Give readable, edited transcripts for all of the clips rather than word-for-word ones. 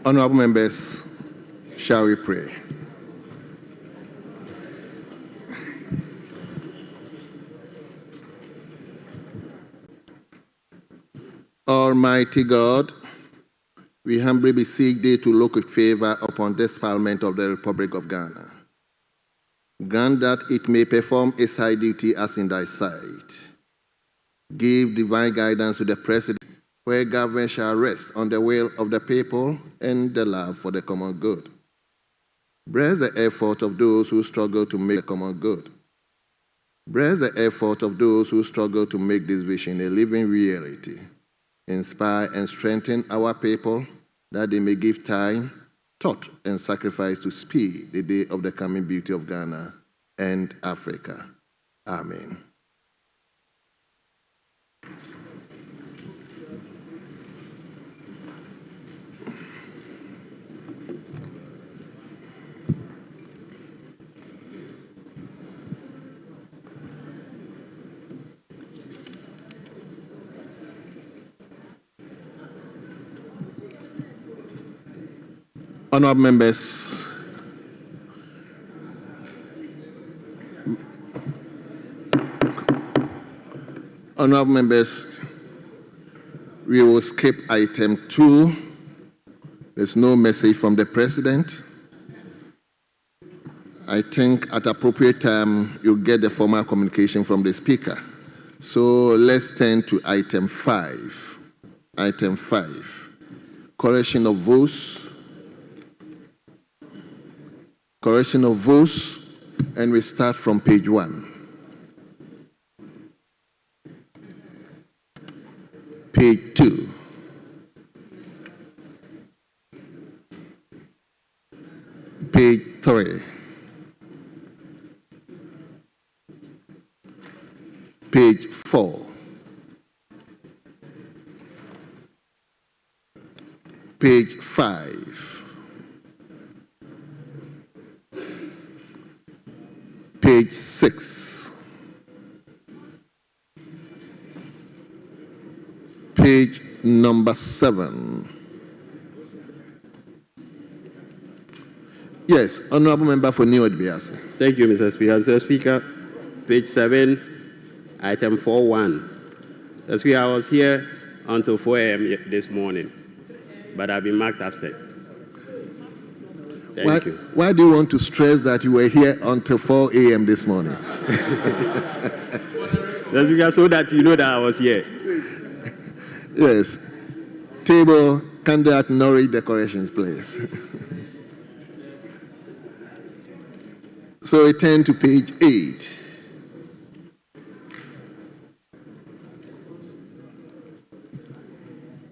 Honorable members, shall we pray? Almighty God, we humbly beseech thee to look with favor upon this Parliament of the Republic of Ghana. Grant that it may perform its high duty as in thy sight. Give divine guidance to the President, where government shall rest on the will of the people and the love for the common good. Bless the effort of those who struggle to make the common good. Bless the effort of those who struggle to make this vision a living reality. Inspire and strengthen our people that they may give time, thought, and sacrifice to speed the day of the coming beauty of Ghana and Africa. Amen. Honourable members, we will skip item 2. There's no message from the President. I think at appropriate time, you'll get the formal communication from the Speaker. So let's turn to item 5. Item 5, correction of votes. Correction of votes, and we start from page 1. Page 2. Page 3. Page 4. Page 5. Page 6. Page number 7. Yes, Honourable Member for New Odbiasi. Thank you, Mr. Speaker. Mr. Speaker, page 7, item 4.1. Mr. Speaker, I was here until 4 a.m. this morning, but I've been marked absent. Thank you. Why do you want to stress that you were here until 4 a.m. this morning? Mr. Speaker, so that you know that I was here. Yes. Table, candidate Norwich decorations, please. So we turn to page 8.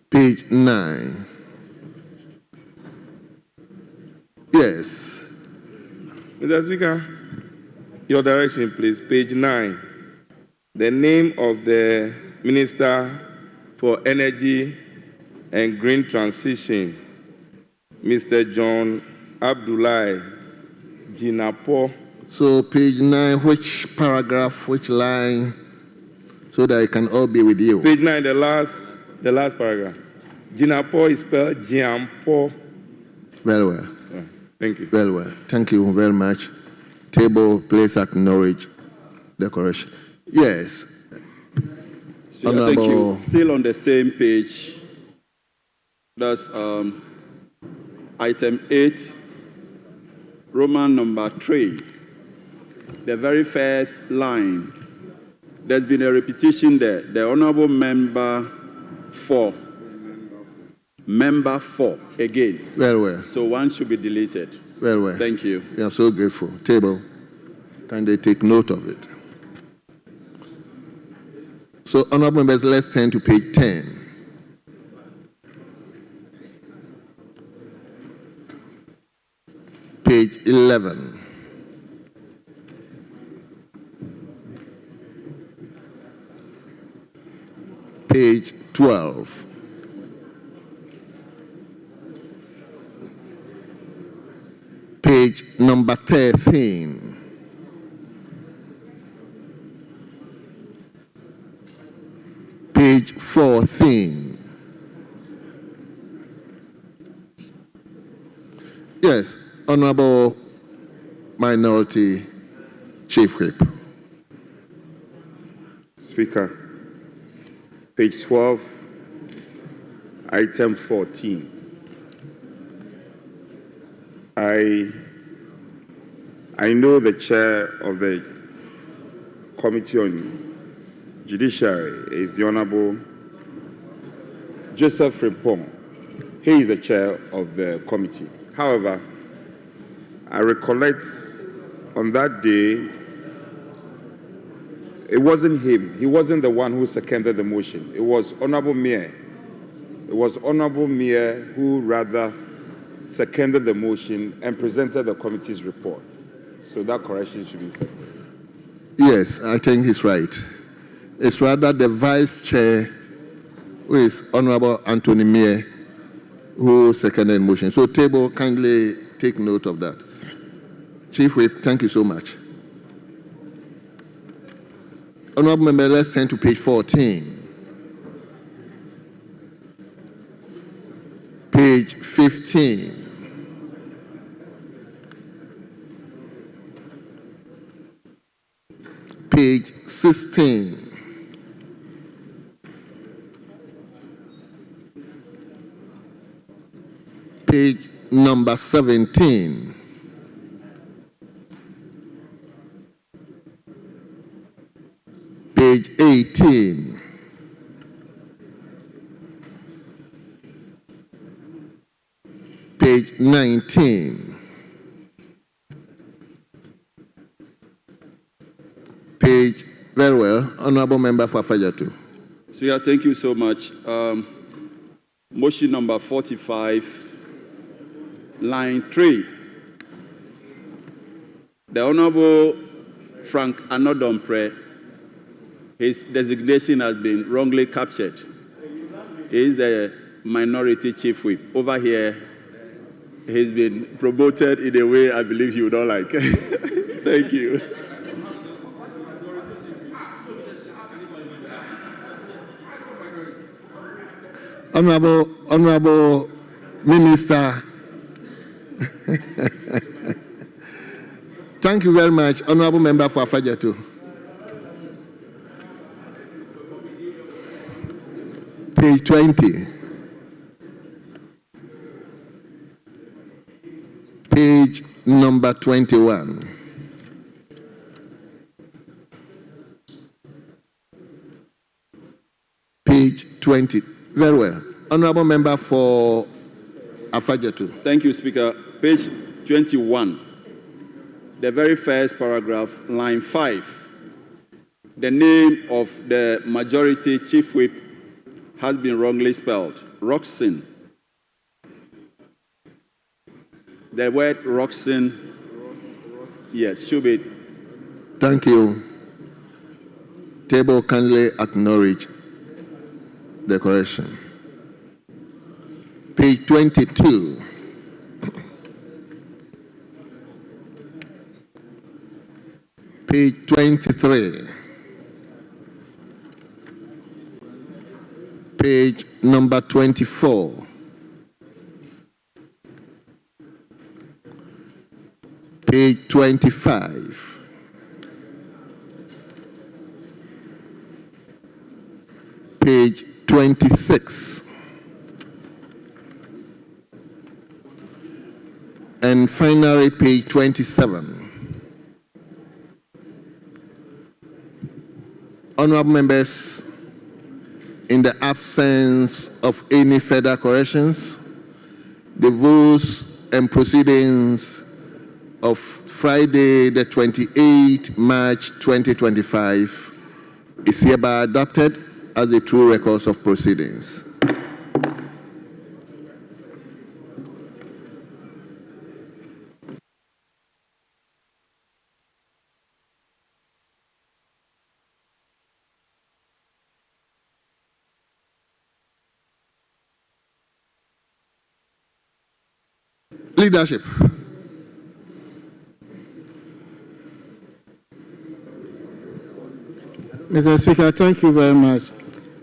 Page 9. Yes. Mr. Speaker, your direction, please. Page 9. The name of the Minister for Energy and Green Transition, Mr. John Abdullahi Jinapo. So page 9, which paragraph, which line, so that I can all be with you? Page 9, the last paragraph. Jinapo is spelled Jiampo. Very well. Thank you. Very well. Thank you very much. Table, place at Norwich decoration. Yes. Speaker, thank you. Still on the same page. That's item 8, Roman number 3. The very first line. There's been a repetition there. The Honorable Member 4. Member 4 again. Very well. So one should be deleted. Very well. Thank you. We are so grateful. Table, can they take note of it? So, honorable members, let's turn to page 10. Page 11. Page 12. Page number 13. Page 14. Yes, Honorable Minority Chief Whip. Speaker, page 12, item 14. I know the chair of the Committee on Judiciary is the Honorable Joseph Frimpong. He is the chair of the committee. However, I recollect on that day, it wasn't him. He wasn't the one who seconded the motion. It was Honorable Mayor. It was Honorable Mayor who rather seconded the motion and presented the committee's report. So that correction should be effective. Yes, I think he's right. It's rather the vice chair, who is Honorable Anthony Mayor, who seconded the motion. So table, kindly take note of that. Chief Whip, thank you so much. Honorable member, let's turn to page 14. Page 15. Page 16. Page number 17. Page 18. Page 19. Page, very well, Honorable Member for Afajatu. Speaker, thank you so much. Motion number 45, line 3. The Honorable Frank Anodompre, his designation has been wrongly captured. He is the minority chief whip. Over here, he's been promoted in a way I believe you don't like. Thank you. Honorable Minister. Thank you very much, Honorable Member for Afajatu. Page 20. Page number 21. Page 20. Very well. Honorable Member for Afajatu. Thank you, Speaker. Page 21. The very first paragraph, line 5. The name of the majority chief whip has been wrongly spelled. Roxin. The word Roxin, yes, should be. Thank you. Table kindly acknowledge the correction. Page 22. Page 23. Page number 24. Page 25. Page 26. And finally, page 27. Honorable members, in the absence of any further corrections, the votes and proceedings of Friday, the 28th March 2025 is hereby adopted as the true records of proceedings. Leadership. Mr. Speaker, thank you very much.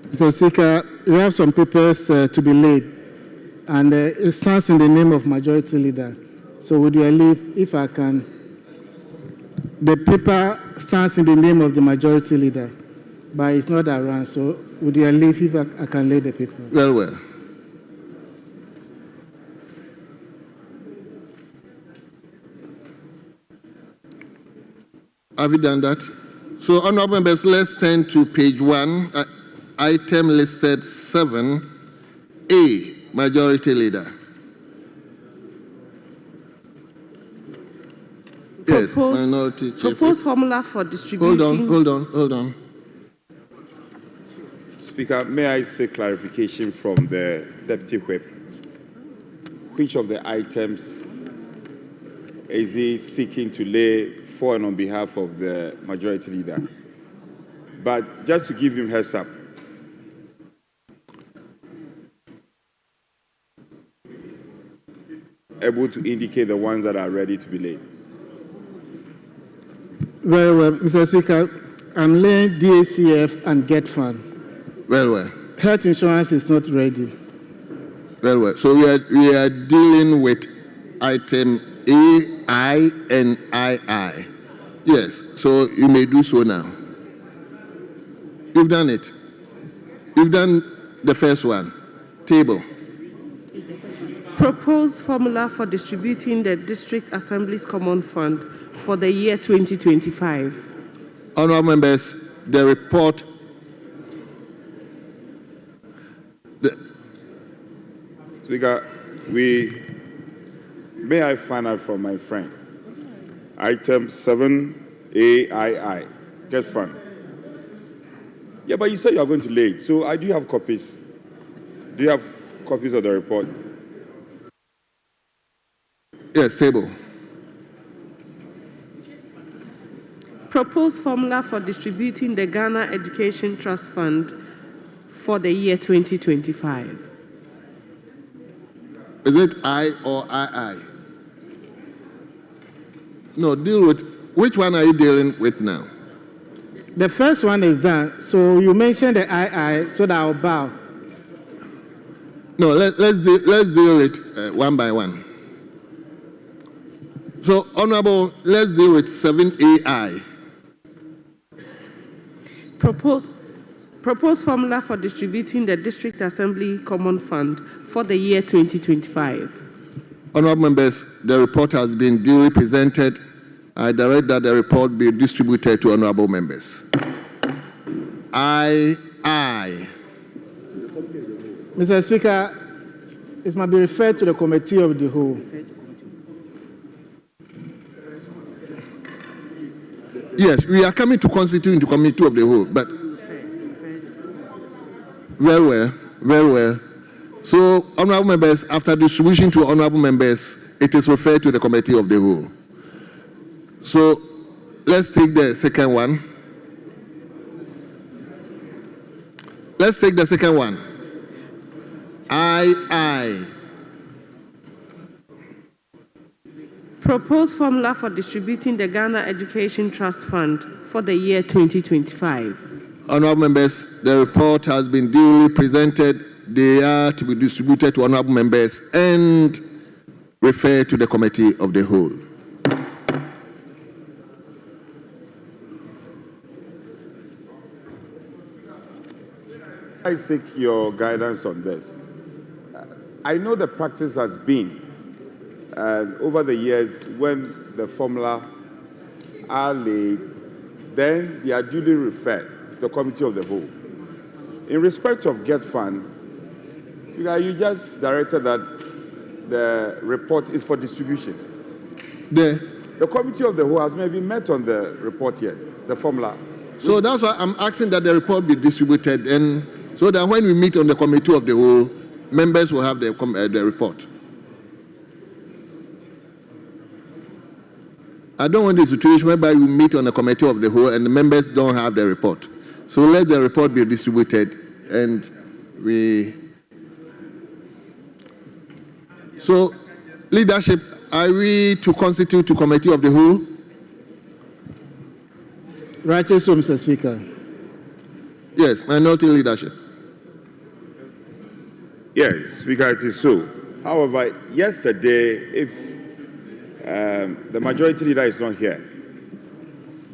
Mr. Speaker, we have some papers to be laid, and it stands in the name of Majority Leader. So with your leave, if I can, the paper stands in the name of the majority leader, but it's not around. So with your leave, if I can lay the paper. Very well. Have you done that? So, honorable members, let's turn to page 1, item listed 7A, majority leader. Yes, minority chief. Proposed formula for distributing. Hold on. Speaker, may I seek clarification from the Deputy Whip? Which of the items is he seeking to lay for and on behalf of the majority leader? But just to give him heads up, able to indicate the ones that are ready to be laid. Very well, Mr. Speaker. I'm laying DACF and GET Fund. Very well. Health insurance is not ready. Very well. So we are dealing with item A, I, and II. Yes. So you may do so now. You've done it. You've done the first one. Table. Proposed formula for distributing the District Assembly's Common Fund for the year 2025. Honourable members, the report. Speaker, may I find out from my friend? Item 7AII, Get Fund. Yeah, but you said you are going to lay it. So do you have copies? Do you have copies of the report? Yes, table. Proposed formula for distributing the Ghana Education Trust Fund for the year 2025. Is it I or II? No, deal with, which one are you dealing with now? The first one is done. So you mentioned the II, so that I'll bow. No, let's deal it one by one. So, Honorable, let's deal with 7AI. Proposed formula for distributing the District Assembly Common Fund for the year 2025. Honorable members, the report has been duly presented. I direct that the report be distributed to honorable members. I. Mr. Speaker, it must be referred to the committee of the whole. Yes, we are coming to constitute the committee of the whole, but very well. So, honorable members, after distribution to honorable members, it is referred to the committee of the whole. So, let's take the second one. Let's take the second one. I. Proposed formula for distributing the Ghana Education Trust Fund for the year 2025. Honorable members, the report has been duly presented. They are to be distributed to honorable members and referred to the committee of the whole. I seek your guidance on this. I know the practice has been over the years when the formula are laid, then they are duly referred to the committee of the whole. In respect of Get Fund, Speaker, you just directed that the report is for distribution. The committee of the whole has not even met on the report yet, the formula. So that's why I'm asking that the report be distributed, and so that when we meet on the committee of the whole, members will have the report. I don't want the situation whereby we meet on the committee of the whole and the members don't have the report. So let the report be distributed, and So, leadership, are we to constitute the committee of the whole? Rightly so, Mr. Speaker. Yes, minority leadership. Yes, Speaker, it is so. However, yesterday, if the majority leader is not here.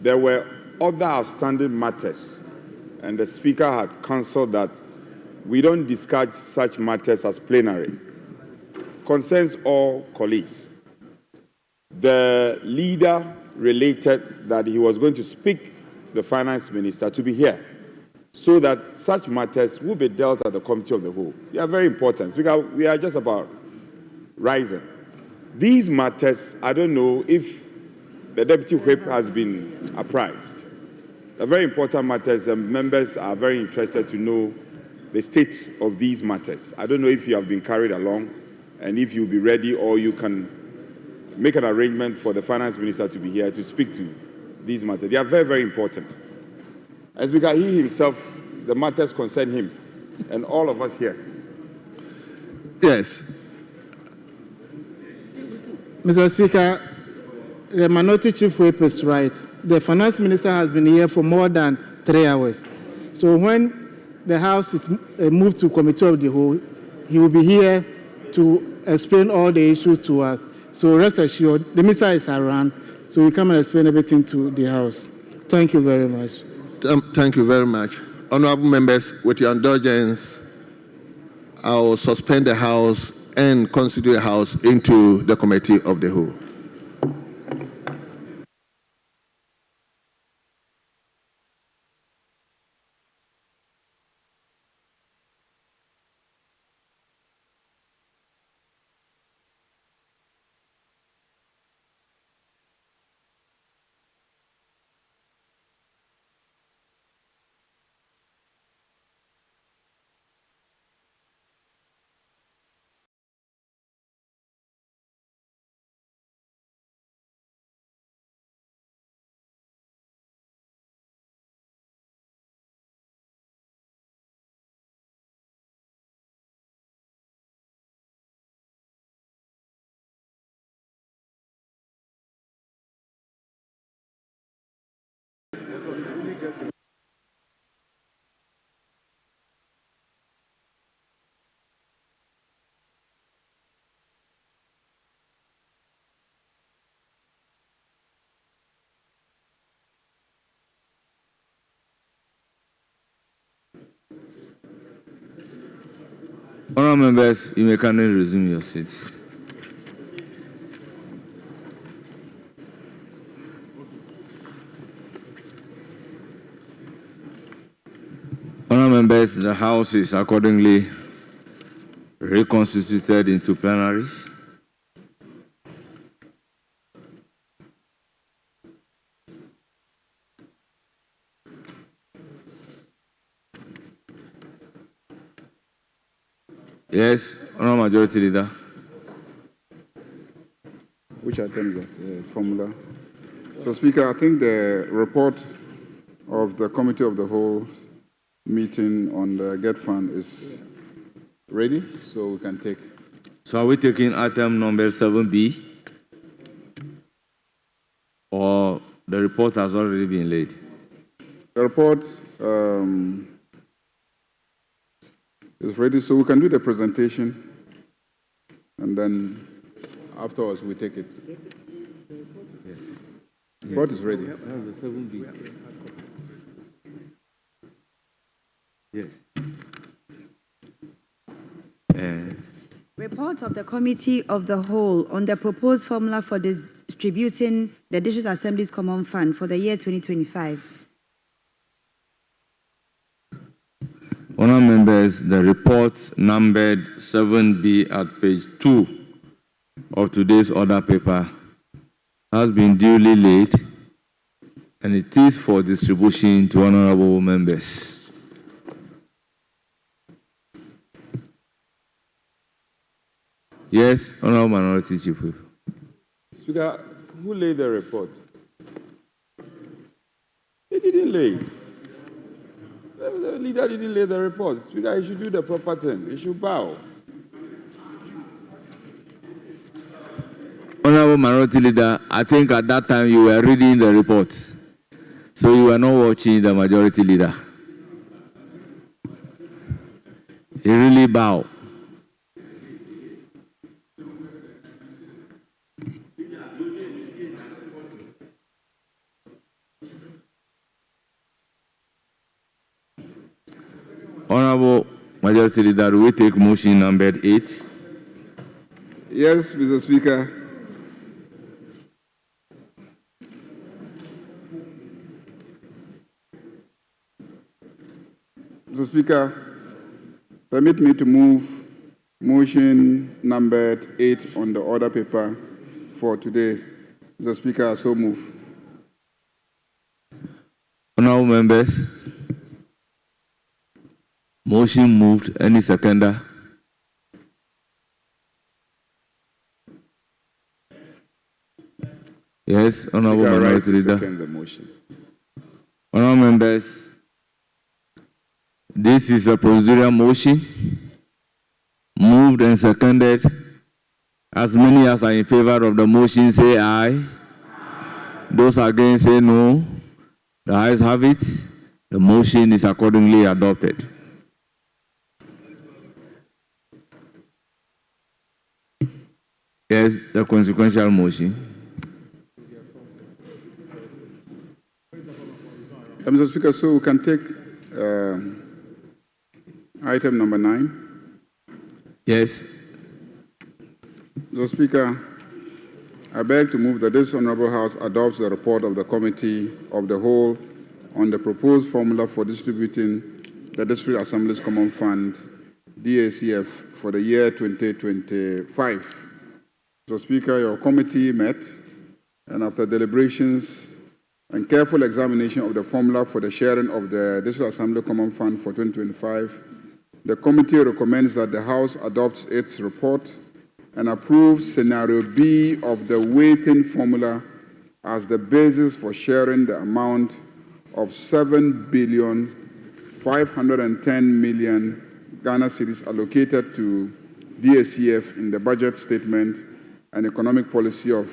There were other outstanding matters, and the Speaker had counseled that we don't discuss such matters as plenary. Concerns all colleagues. The leader related that he was going to speak to the finance minister to be here, so that such matters will be dealt at the committee of the whole. They are very important because we are just about rising. These matters, I don't know if the deputy whip has been apprised. They're very important matters, and members are very interested to know the state of these matters. I don't know if you have been carried along and if you'll be ready, or you can make an arrangement for the finance minister to be here to speak to these matters. They are very, very important. As because he himself, the matters concern him and all of us here. Yes. Mr. Speaker, the minority chief whip is right. The finance minister has been here for more than 3 hours. So when the House is moved to committee of the whole, he will be here to explain all the issues to us. So rest assured, the minister is around, so we come and explain everything to the House. Thank you very much. Thank you very much. Honorable members, with your indulgence, I will suspend the House and constitute the House into the committee of the whole. Honourable members, you may kindly resume your seat. Honourable members, the House is accordingly reconstituted into plenary. Yes, Honourable Majority Leader. Which item is that? Formula. So, Speaker, I think the report of the Committee of the Whole meeting on the GET Fund is ready, so we can take. So are we taking item number 7B? Or the report has already been laid? The report is ready, so we can do the presentation, and then afterwards we take it. The report is ready. That's the 7B. Yes. Report of the Committee of the Whole on the proposed formula for distributing the District Assembly's Common Fund for the year 2025. Honourable members, the report numbered 7B at page 2 of today's order paper has been duly laid, and it is for distribution to honourable members. Yes, Honourable Minority Chief Whip. Speaker, who laid the report? He didn't lay it. The leader didn't lay the report. Speaker, he should do the proper thing. He should bow. Honourable Minority Leader, I think at that time you were reading the report, so you were not watching the Majority Leader. He really bowed. Honorable Majority Leader, we take motion numbered 8. Yes, Mr. Speaker. Mr. Speaker, permit me to move motion numbered 8 on the order paper for today. Mr. Speaker, I so move. Honorable members, motion moved. Any seconder? Yes, Honorable Speaker, Minority rise to Leader. second the motion. Honorable members, this is a procedural motion, moved and seconded. As many as are in favor of the motion say aye. Those against say no. The ayes have it. The motion is accordingly adopted. Yes, the consequential motion. Mr. Speaker, so we can take item number 9. Yes. Mr. Speaker, I beg to move that this Honorable House adopts the report of the Committee of the Whole on the proposed formula for distributing the District Assembly's Common Fund, DACF, for the year 2025. Mr. Speaker, your committee met, and after deliberations and careful examination of the formula for the sharing of the District Assembly Common Fund for 2025, the committee recommends that the House adopts its report and approves scenario B of the weighting formula as the basis for sharing the amount of 7,510,000,000 Ghana cedis allocated to DACF in the budget statement and economic policy of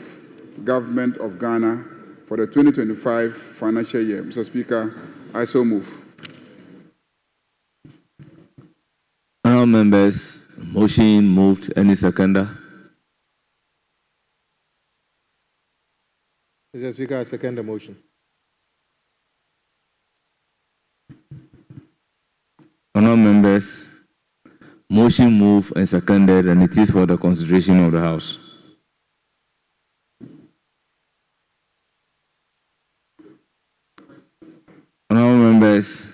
Government of Ghana for the 2025 financial year. Mr. Speaker, I so move. Honourable members, motion moved. Any seconder? Mr. Speaker, I second the motion. Honourable members, motion moved and seconded, and it is for the consideration of the House. Honourable members,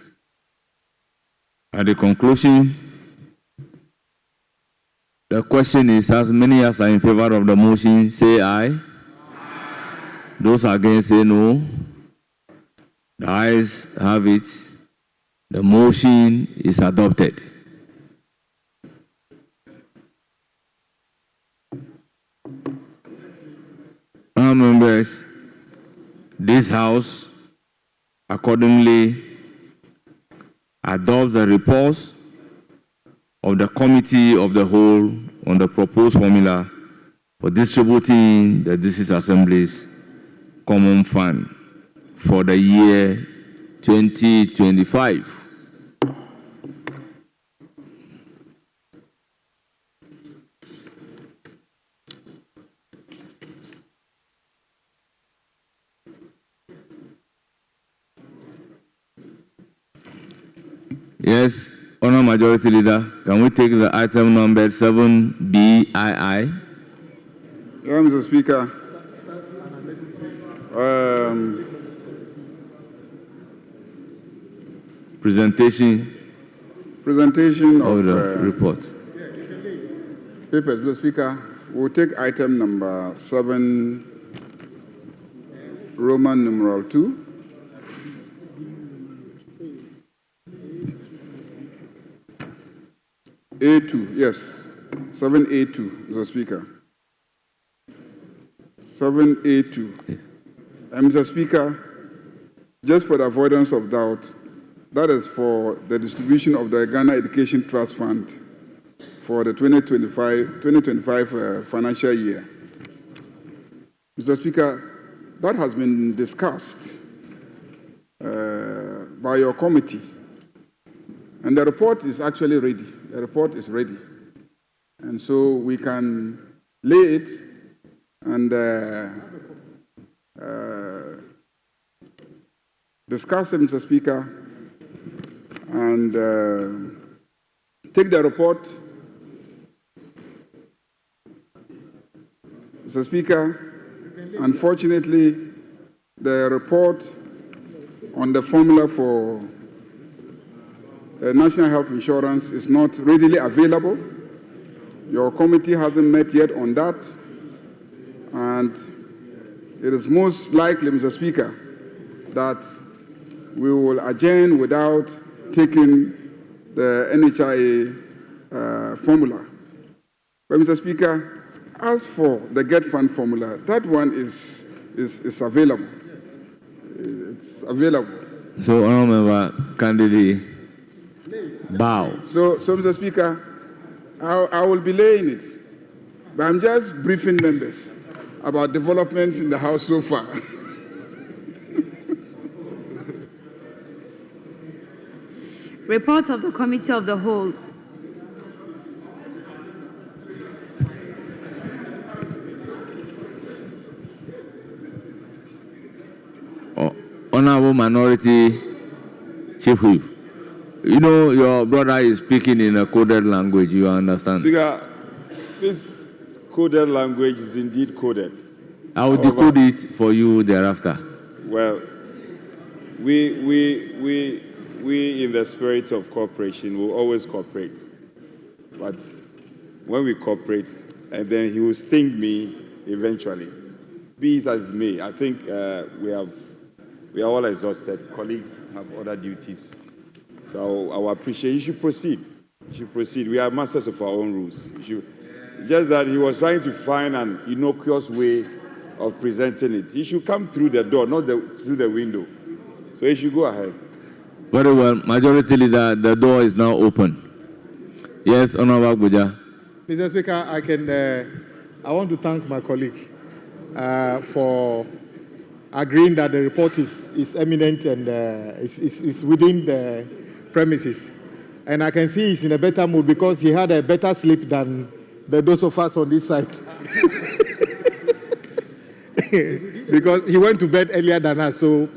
at the conclusion, the question is, as many as are in favor of the motion, say aye. Those against say no. The ayes have it. The motion is adopted. Honourable members, this House accordingly adopts the reports of the Committee of the Whole on the proposed formula for distributing the District Assembly's Common Fund for the year 2025. Yes, Honourable Majority Leader, can we take the item number 7BII? Yeah, Mr. Speaker. Presentation of the report. Papers, Mr. Speaker. We'll take item number 7, Roman numeral 2. A2, yes. 7A2, Mr. Speaker. 7A2. Mr. Speaker, just for the avoidance of doubt, that is for the distribution of the Ghana Education Trust Fund for the 2025 financial year. Mr. Speaker, that has been discussed by your committee, and the report is actually ready. The report is ready. And so we can lay it and discuss it, Mr. Speaker, and take the report. Mr. Speaker, unfortunately, the report on the formula for national health insurance is not readily available. Your committee hasn't met yet on that, and it is most likely, Mr. Speaker, that we will adjourn without taking the NHIA formula. But, Mr. Speaker, as for the Get Fund formula, that one is available. It's available. So, Honourable Member Candidate, bow. So, Mr. Speaker, I will be laying it, but I'm just briefing members about developments in the House so far. Report of the Committee of the Whole. Honourable Minority Chief Whip, you know your brother is speaking in a coded language, you understand? Speaker, this coded language is indeed coded. I will decode it for you thereafter. Well, we in the spirit of cooperation will always cooperate. But when we cooperate, and then he will sting me eventually. Be it as may, I think we are all exhausted. Colleagues have other duties. So our appreciation, you should proceed. You should proceed. We are masters of our own rules. Just that he was trying to find an innocuous way of presenting it. He should come through the door, not through the window. So he should go ahead. Very well. Majority Leader, the door is now open. Yes, Honourable Buja. Mr. Speaker, I want to thank my colleague for agreeing that the report is eminent and is within the premises. And I can see he's in a better mood because he had a better sleep than those of us on this side. Because he went to bed earlier than us, so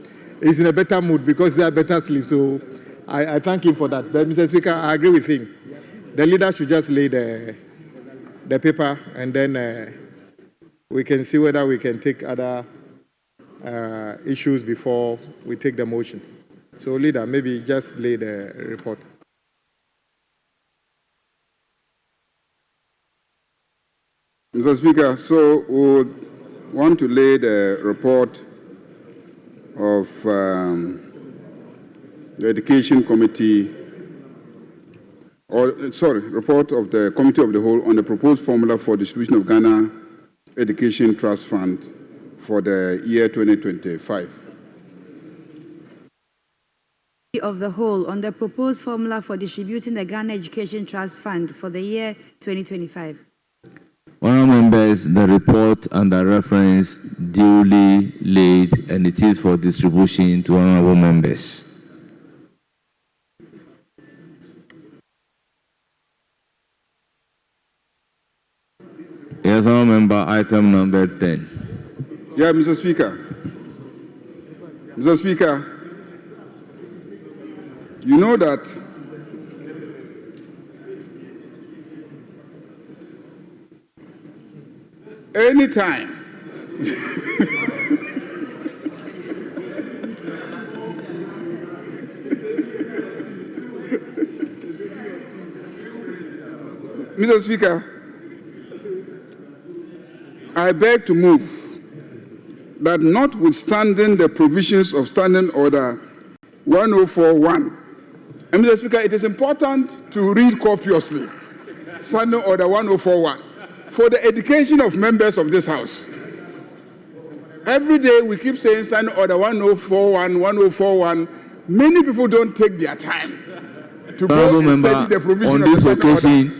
he's in a better mood because he had better sleep. So I thank him for that. But Mr. Speaker, I agree with him. The leader should just lay the paper, and then we can see whether we can take other issues before we take the motion. So, leader, maybe just lay the report. Mr. Speaker, so we would want to lay the report of the Education Committee, report of the Committee of the Whole on the proposed formula for distribution of Ghana Education Trust Fund for the year 2025. Of the Whole on the proposed formula for distributing the Ghana Education Trust Fund for the year 2025. Honourable members, the report under reference duly laid, and it is for distribution to honourable members. Yes, honourable member, item number 10. Yeah, Mr. Speaker. Mr. Speaker, you know that anytime Mr. Speaker, I beg to move that notwithstanding the provisions of Standing Order 1041, and Mr. Speaker, it is important to read copiously Standing Order 1041 for the education of members of this House. Every day we keep saying Standing Order 1041, 1041. Many people don't take their time to go and study the provision of the Standing Order.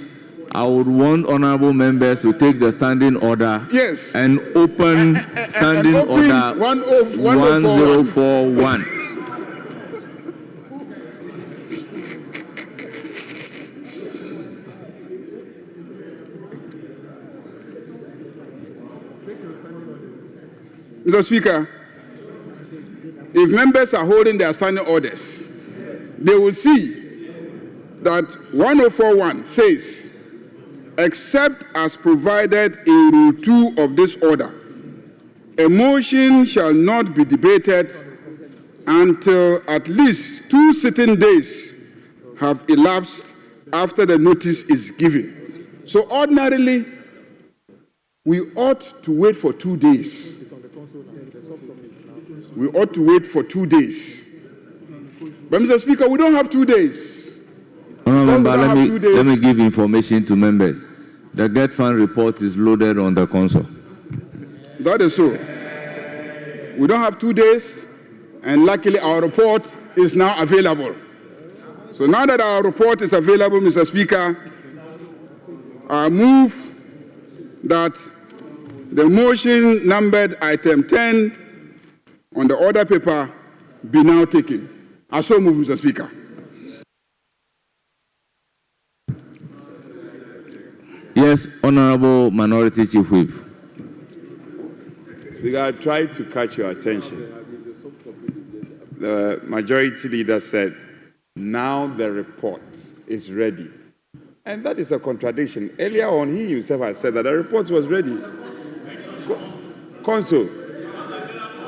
I would want honourable members to take the standing order and open standing order 1041. Mr. Speaker, if members are holding their standing orders, they will see that 1041 says, except as provided in Rule 2 of this order, a motion shall not be debated until at least 2 sitting days have elapsed after the notice is given. So ordinarily, we ought to wait for 2 days. We ought to wait for 2 days. But Mr. Speaker, we don't have 2 days. Member, let me give information to members. The Get Fund report is loaded on the console. That is so. We don't have 2 days, and luckily our report is now available. So now that our report is available, Mr. Speaker, I move that the motion numbered item 10 on the order paper be now taken. I so move, Mr. Speaker. Yes, Honorable Minority Chief Whip. Speaker, I tried to catch your attention. The majority leader said, now the report is ready. And that is a contradiction. Earlier on, he himself had said that the report was ready. Consul.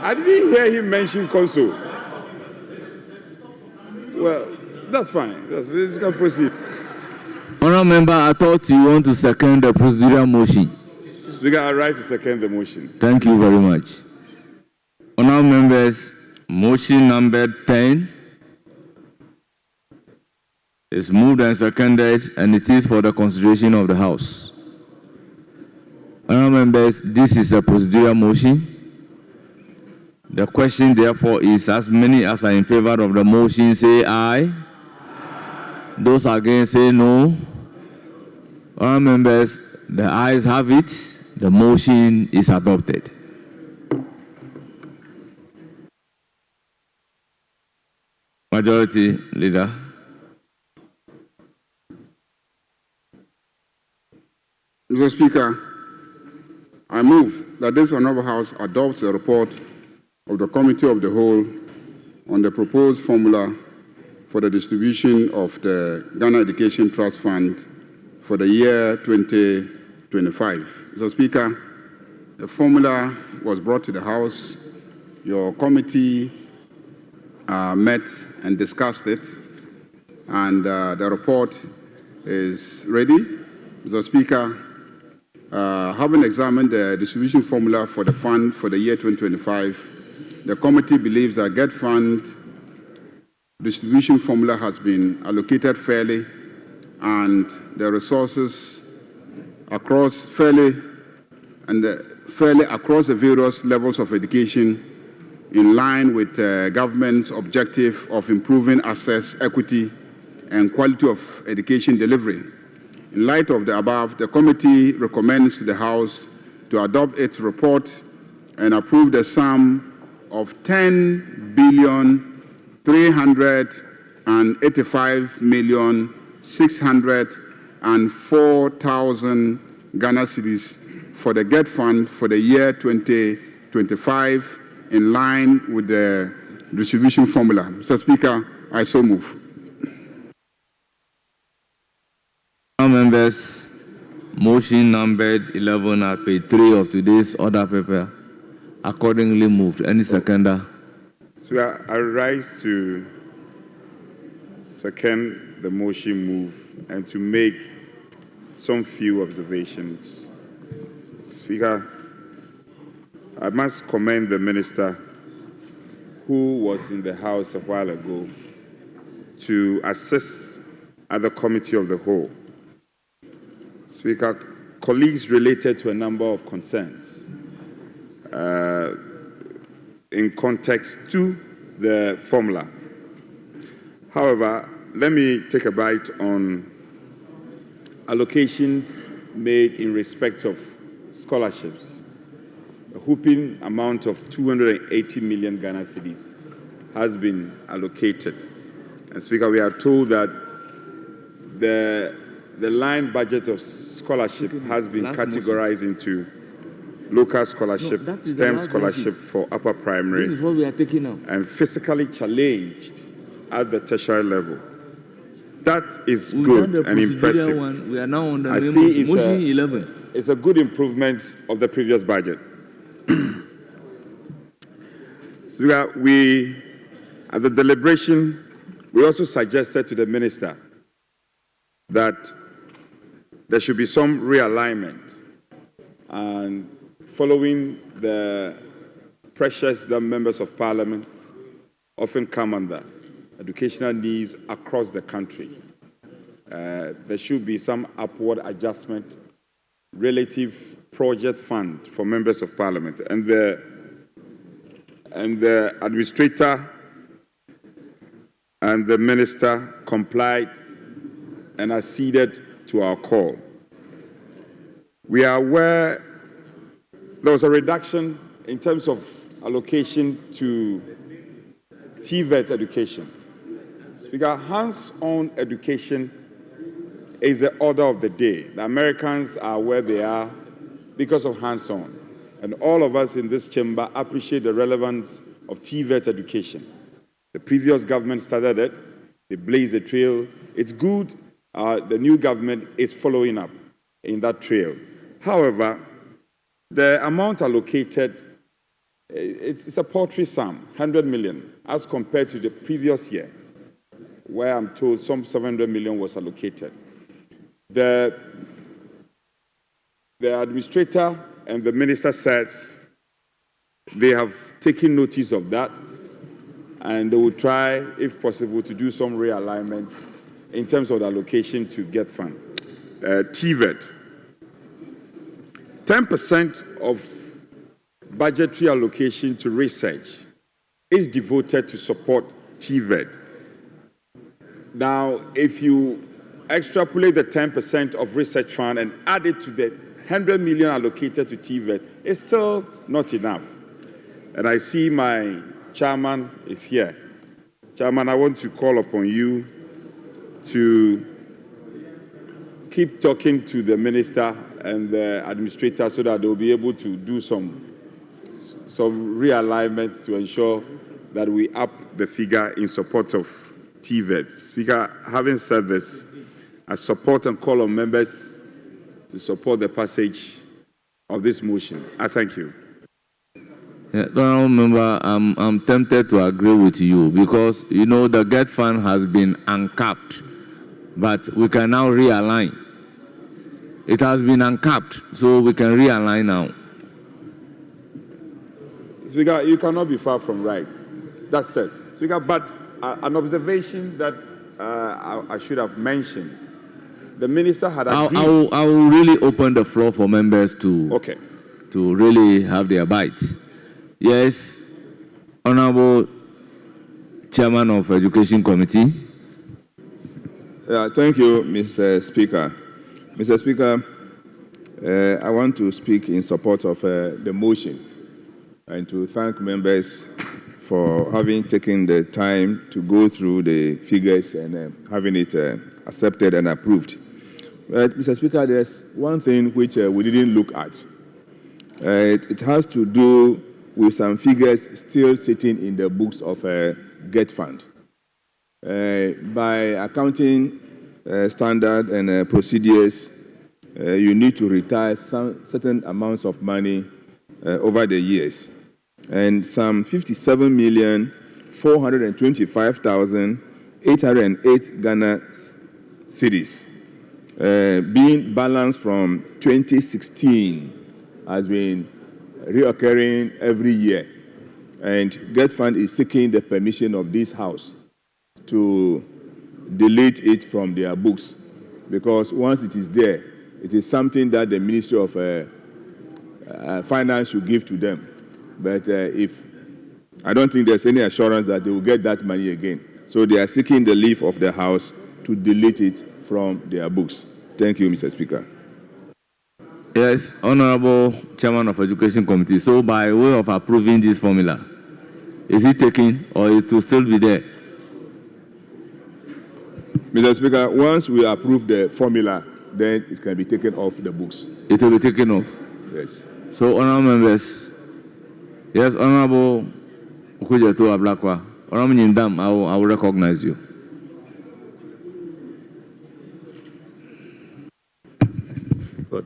I didn't hear him mention Consul. Well, that's fine. Let's go proceed. Honourable Member, I thought you want to second the procedural motion. Speaker, I rise to second the motion. Thank you very much. Honourable Members, motion number 10 is moved and seconded, and it is for the consideration of the House. Honourable Members, this is a procedural motion. The question, therefore, is as many as are in favor of the motion say aye. Those against say no. Honourable Members, the ayes have it. The motion is adopted. Majority Leader. Mr. Speaker, I move that this Honourable House adopts a report of the Committee of the Whole on the proposed formula for the distribution of the Ghana Education Trust Fund for the year 2025. Mr. Speaker, the formula was brought to the House. Your committee met and discussed it, and the report is ready. Mr. Speaker, having examined the distribution formula for the fund for the year 2025, the committee believes that Get Fund distribution formula has been allocated fairly, and the resources across fairly across the various levels of education, in line with government's objective of improving access, equity, and quality of education delivery. In light of the above, the committee recommends to the House to adopt its report and approve the sum of 10,385,604,000 Ghana cedis for the Get Fund for the year 2025, in line with the distribution formula. Mr. Speaker, I so move. Members, motion numbered 11 at page 3 of today's order paper accordingly moved. Any seconder? So I rise to second the motion move and to make some few observations. Speaker, I must commend the minister who was in the House a while ago to assist at the Committee of the Whole. Speaker, colleagues related to a number of concerns in context to the formula. However, let me take a bite on allocations made in respect of scholarships. A whopping amount of 280 million Ghana cedis has been allocated. And Speaker, we are told that the line budget of scholarship has been categorized into local scholarship, STEM scholarship for upper primary, This is what we are taking now. and physically challenged at the tertiary level. That is We've good done the and procedural impressive. one. We are now on the I main see motion 11. it's a good improvement of the previous budget. Speaker, we, at the deliberation, we also suggested to the minister that there should be some realignment, and following the pressures that members of parliament often come under, educational needs across the country. There should be some upward adjustment relative project fund for members of parliament, and the administrator and the minister complied and acceded to our call. We are aware there was a reduction in terms of allocation to TVET education. Speaker, hands-on education is the order of the day. The Americans are where they are because of hands-on. And all of us in this chamber appreciate the relevance of TVET education. The previous government started it. They blazed the trail. It's good. The new government is following up in that trail. However, the amount allocated, it's a paltry sum, 100 million, as compared to the previous year, where I'm told some 700 million was allocated. The administrator and the minister says they have taken notice of that, and they will try, if possible, to do some realignment in terms of the allocation to get fund. TVET, 10% of budgetary allocation to research is devoted to support TVET. Now, if you extrapolate the 10% of research fund and add it to the 100 million allocated to TVET, it's still not enough. And I see my chairman is here. Chairman, I want to call upon you to keep talking to the minister and the administrator so that they'll be able to do some realignment to ensure that we up the figure in support of TVET. Speaker, having said this, I support and call on members to support the passage of this motion. I thank you. Yeah, Honourable Member, I'm tempted to agree with you because, you know, the GET fund has been uncapped, but we can now realign. It has been uncapped, so we can realign now. Speaker, you cannot be far from right. That's it. Speaker, but an observation that I should have mentioned. The minister had agreed. I will really open the floor for members to really have their bite. Yes, Honourable Chairman of Education Committee. Thank you, Mr. Speaker. Mr. Speaker, I want to speak in support of the motion and to thank members for having taken the time to go through the figures and having it accepted and approved. Mr. Speaker, there's one thing which we didn't look at. It has to do with some figures still sitting in the books of GET Fund. By accounting standards and procedures, you need to retire some certain amounts of money over the years. And some 57,425,808 Ghana cedis being balanced from 2016 has been reoccurring every year. And GET Fund is seeking the permission of this House to delete it from their books, because once it is there, it is something that the Ministry of Finance should give to them. But I don't think there's any assurance that they will get that money again. So they are seeking the leave of the House to delete it from their books. Thank you, Mr. Speaker. Yes, Honourable Chairman of Education Committee. So by way of approving this formula, is it taken or it will still be there? Mr. Speaker, once we approve the formula, then it can be taken off the books. It will be taken off? Yes. So, honourable members, yes, Honourable Okujeto Ablakwa, Honourable Nyindam, I will recognize you.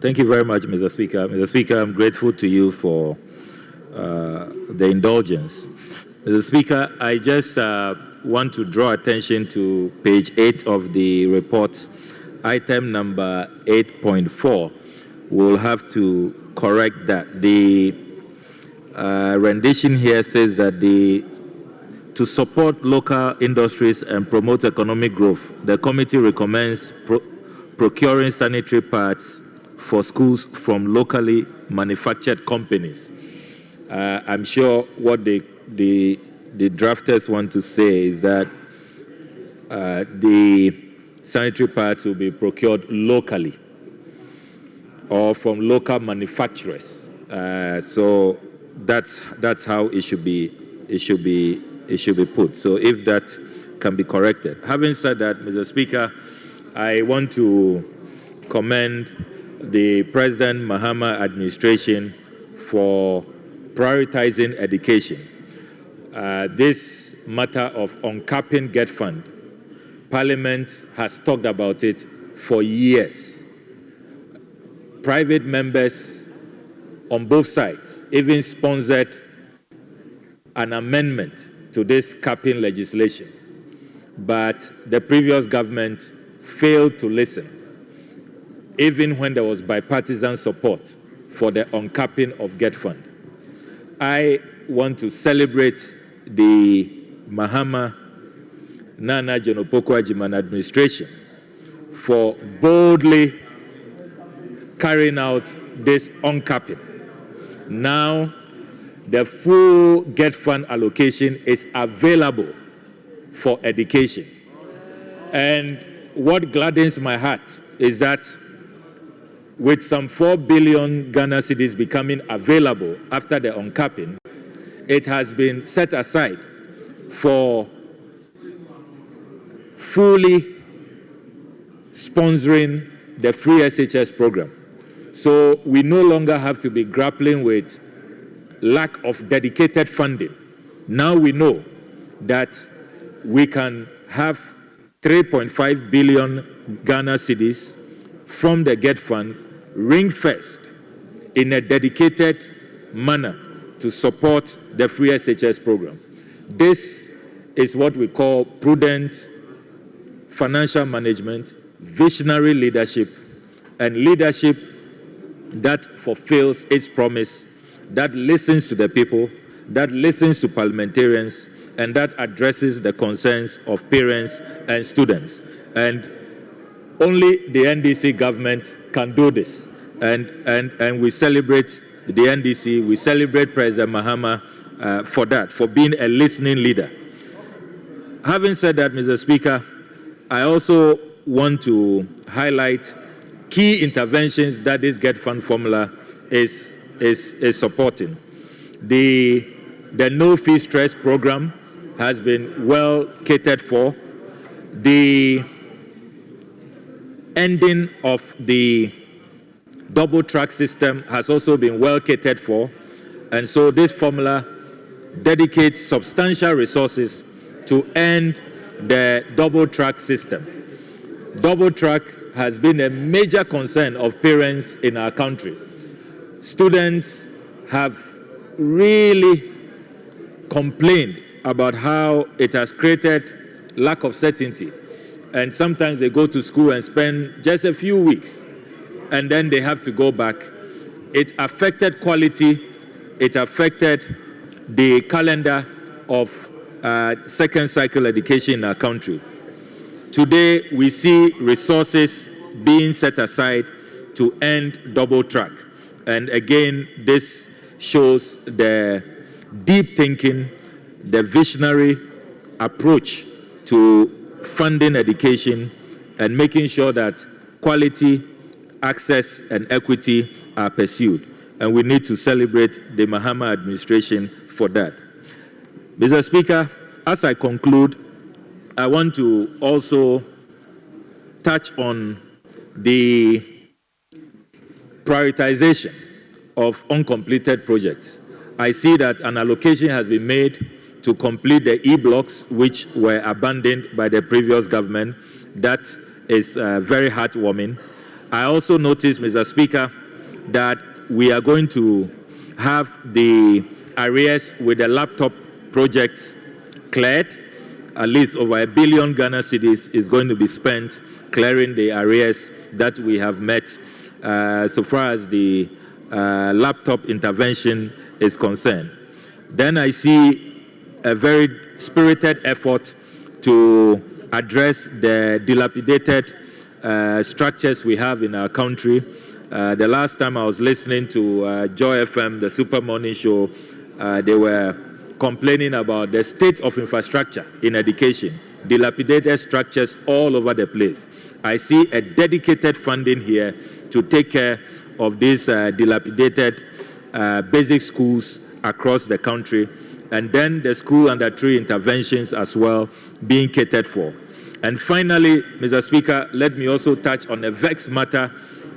Thank you very much, Mr. Speaker. Mr. Speaker, I'm grateful to you for the indulgence. Mr. Speaker, I just want to draw attention to page 8 of the report, item number 8.4. We'll have to correct that. The rendition here says that to support local industries and promote economic growth, the committee recommends procuring sanitary pads for schools from locally manufactured companies. I'm sure what the drafters want to say is that the sanitary pads will be procured locally or from local manufacturers. So that's how it should be put. So if that can be corrected. Having said that, Mr. Speaker, I want to commend the President Mahama administration for prioritizing education. This matter of uncapping GET fund, Parliament has talked about it for years. Private members on both sides even sponsored an amendment to this capping legislation, but the previous government failed to listen, even when there was bipartisan support for the uncapping of GET fund. I want to celebrate the Mahama Nana Jonopoko-Agyemang administration for boldly carrying out this uncapping. Now, the full GET fund allocation is available for education. And what gladdens my heart is that with some 4 billion Ghana cedis becoming available after the uncapping, it has been set aside for fully sponsoring the free SHS program. So we no longer have to be grappling with lack of dedicated funding. Now we know that we can have 3.5 billion Ghana cedis from the GET fund ring-fenced in a dedicated manner to support the free SHS program. This is what we call prudent financial management, visionary leadership, and leadership that fulfills its promise, that listens to the people, that listens to parliamentarians, and that addresses the concerns of parents and students. And only the NDC government can do this. And we celebrate the NDC, we celebrate President Mahama for that, for being a listening leader. Having said that, Mr. Speaker, I also want to highlight key interventions that this GET fund formula is supporting. The no fee stress program has been well catered for. The ending of the double track system has also been well catered for. And so this formula dedicates substantial resources to end the double track system. Double track has been a major concern of parents in our country. Students have really complained about how it has created lack of certainty. And sometimes they go to school and spend just a few weeks, and then they have to go back. It affected quality. It affected the calendar of second cycle education in our country. Today, we see resources being set aside to end double track. And again, this shows the deep thinking, the visionary approach to funding education and making sure that quality, access, and equity are pursued. And we need to celebrate the Mahama administration for that. Mr. Speaker, as I conclude, I want to also touch on the prioritization of uncompleted projects. I see that an allocation has been made to complete the E-blocks which were abandoned by the previous government. That is very heartwarming. I also noticed, Mr. Speaker, that we are going to have the arrears with the laptop project cleared. At least over $1 billion Ghana cedis is going to be spent clearing the arrears that we have met so far as the laptop intervention is concerned. Then I see a very spirited effort to address the dilapidated structures we have in our country. The last time I was listening to Joy FM, the Super Morning Show, they were complaining about the state of infrastructure in education, dilapidated structures all over the place. I see a dedicated funding here to take care of these dilapidated basic schools across the country, and then the school under tree interventions as well being catered for. And finally, Mr. Speaker, let me also touch on a vexed matter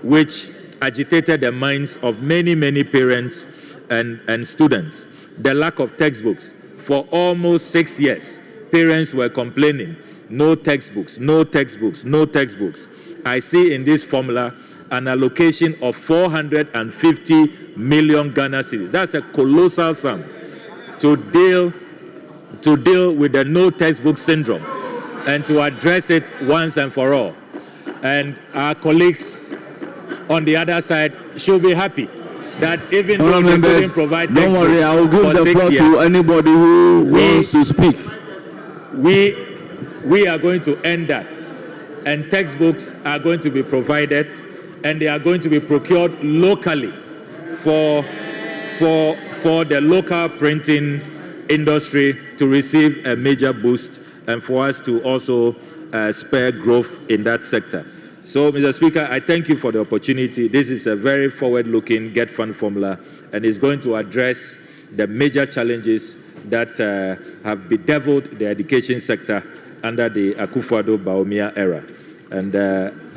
which agitated the minds of many, many parents and students. The lack of textbooks. For almost 6 years, parents were complaining, no textbooks, no textbooks, no textbooks. I see in this formula an allocation of 450 million Ghana cedis. That's a colossal sum to deal with the no textbook syndrome and to address it once and for all. And our colleagues on the other side should be happy that even though they couldn't provide textbooks, don't worry, I will give the floor to anybody who wants to speak. We are going to end that, and textbooks are going to be provided, and they are going to be procured locally for the local printing industry to receive a major boost, and for us to also spur growth in that sector. So, Mr. Speaker, I thank you for the opportunity. This is a very forward-looking Get Fund formula, and is going to address the major challenges that have bedeviled the education sector under the Akufo-Addo-Bawumia era. And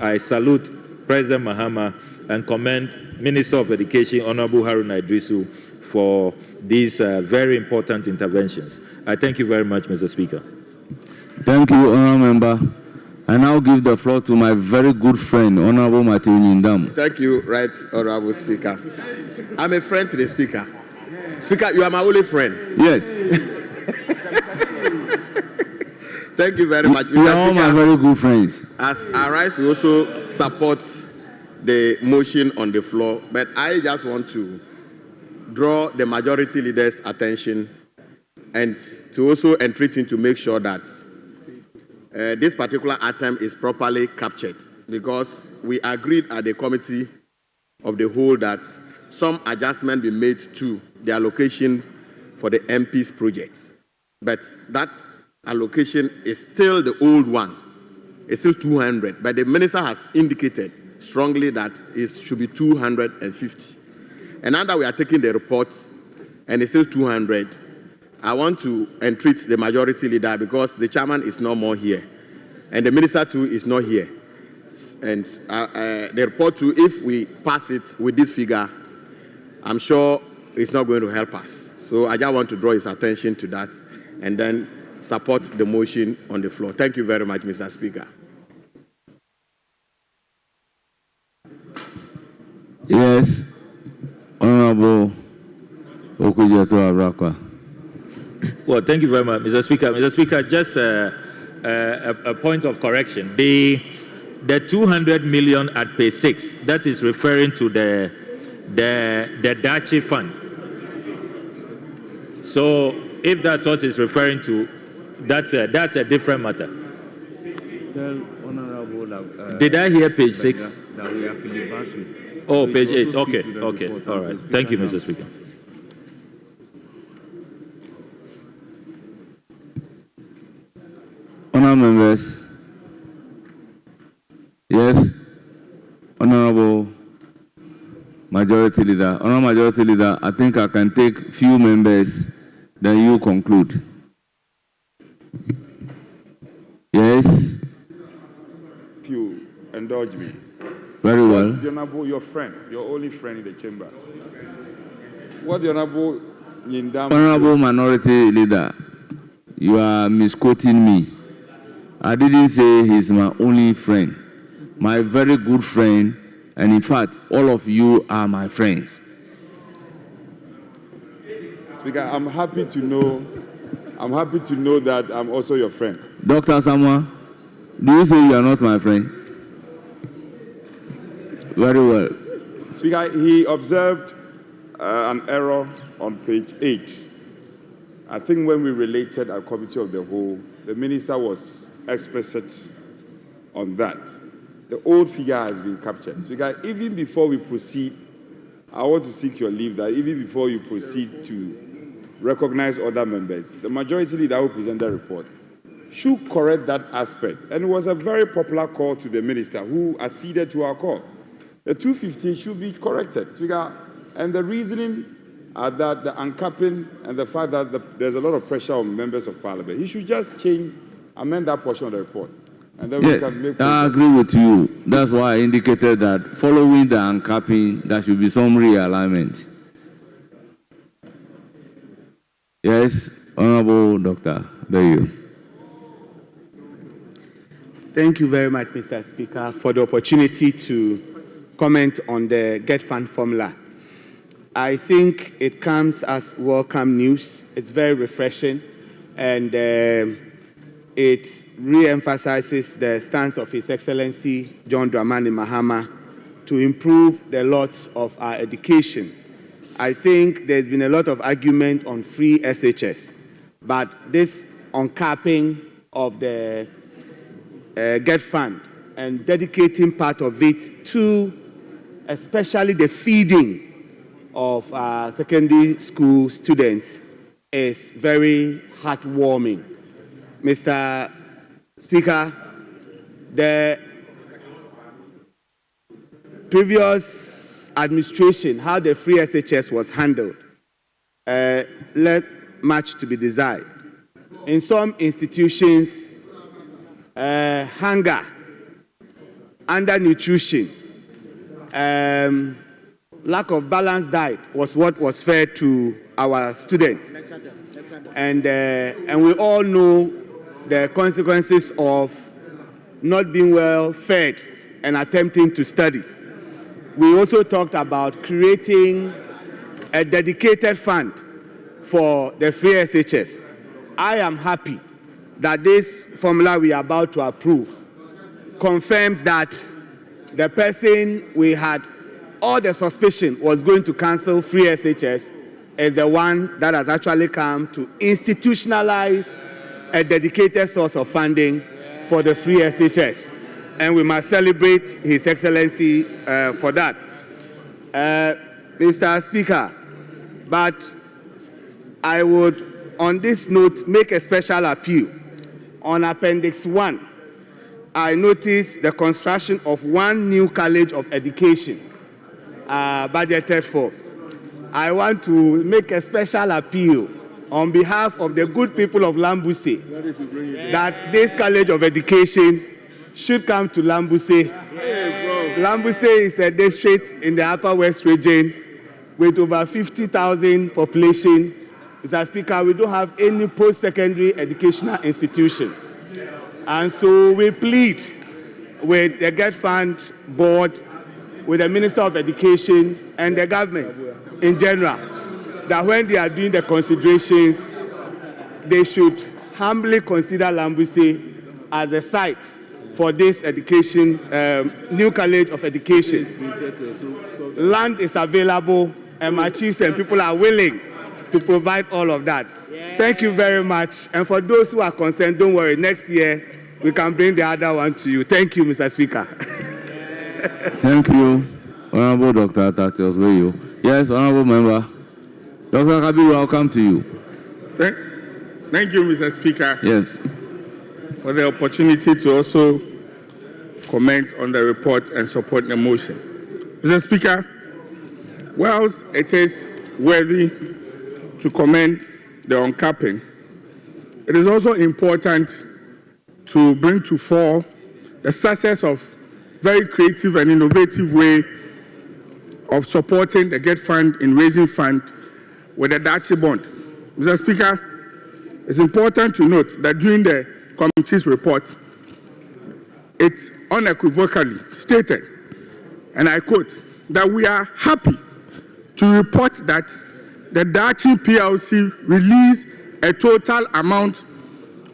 I salute President Mahama and commend Minister of Education, Honorable Haruna Idrisu, for these very important interventions. I thank you very much, Mr. Speaker. Thank you, Honourable Member. I now give the floor to my very good friend, Honourable Matthew Nyindam. Thank you, Right Honourable Speaker. I'm a friend to the Speaker. Speaker, you are my only friend. Yes. Thank you very much. We are all my very good friends. As our rights, we also support the motion on the floor, but I just want to draw the majority leader's attention and to also entreat him to make sure that this particular item is properly captured, because we agreed at the committee of the whole that some adjustment be made to the allocation for the MP's projects. But that allocation is still the old one. It's still 200, but the minister has indicated strongly that it should be 250. And now that we are taking the report and it's still 200, I want to entreat the majority leader, because the chairman is no more here, and the minister too is not here. And the report too, if we pass it with this figure, I'm sure it's not going to help us. So I just want to draw his attention to that and then support the motion on the floor. Thank you very much, Mr. Speaker. Yes, Honourable Okujeto Abrakwa. Well, thank you very much, Mr. Speaker. Mr. Speaker, just a point of correction. The 200 million at page 6, that is referring to the Dachi fund. So if that's what it's referring to, that's a different matter. Did I hear page 6? Oh, page 8. Okay. All right. Thank you, Mr. Speaker. Honourable members, yes, Honourable Majority Leader. Honourable Majority Leader, I think I can take few members, then you conclude. Yes. If you indulge me. Very well. The Honourable, your friend, your only friend in the chamber. What the Honourable Nyindam... Honourable Minority Leader, you are misquoting me. I didn't say he's my only friend. My very good friend And in fact, all of you are my friends. Speaker, I'm happy to know that I'm also your friend. Dr. Samuel, do you say you are not my friend? Very well. Speaker, he observed an error on page 8. I think when we related our committee of the whole, the minister was explicit on that. The old figure has been captured. Speaker, even before we proceed, I want to seek your leave that even before you proceed to recognize other members, the majority leader who presented the report should correct that aspect. And it was a very popular call to the minister who acceded to our call. The 215 should be corrected, Speaker. And the reasoning are that the uncapping and the fact that there's a lot of pressure on members of parliament. He should just amend that portion of the report. And then we can make I agree with you. That's why I indicated that following the uncapping, there should be some realignment. Yes, Honorable Dr. Bayu. Thank you very much, Mr. Speaker, for the opportunity to comment on the Get Fund formula. I think it comes as welcome news. It's very refreshing, and it re-emphasizes the stance of His Excellency John Dramani Mahama to improve the lot of our education. I think there's been a lot of argument on free SHS, but this uncapping of the Get Fund and dedicating part of it to especially the feeding of secondary school students is very heartwarming. Mr. Speaker, the previous administration, how the free SHS was handled, left much to be desired. In some institutions, hunger, undernutrition, lack of balanced diet was what was fed to our students. And we all know the consequences of not being well fed and attempting to study. We also talked about creating a dedicated fund for the free SHS. I am happy that this formula we are about to approve confirms that the person we had all the suspicion was going to cancel free SHS is the one that has actually come to institutionalize a dedicated source of funding for the free SHS. And we must celebrate His Excellency for that. Mr. Speaker, but I would, on this note, make a special appeal. On Appendix 1, I noticed the construction of one new college of education budgeted for. I want to make a special appeal on behalf of the good people of Lambuse that this college of education should come to Lambuse. Lambuse is a district in the Upper West region with over 50,000 population. Mr. Speaker, we don't have any post-secondary educational institution. And so we plead with the Get Fund Board, with the Minister of Education and the government in general, that when they are doing the considerations, they should humbly consider Lambuse as a site for this education, new college of education. Land is available, and my chiefs and people are willing to provide all of that. Thank you very much. And for those who are concerned, don't worry, next year we can bring the other one to you. Thank you, Mr. Speaker. Thank you, Honorable Dr. Tatios Weyo. Yes, Honorable Member. Dr. Kabi, welcome to you. Thank you, Mr. Speaker. Yes. For the opportunity to also comment on the report and support the motion. Mr. Speaker, whilst it is worthy to commend the uncapping, it is also important to bring to fore the success of very creative and innovative way of supporting the Get Fund in raising fund with a Dachi bond. Mr. Speaker, it's important to note that during the committee's report, it unequivocally stated and I quote, that we are happy to report that the Dachi PLC released a total amount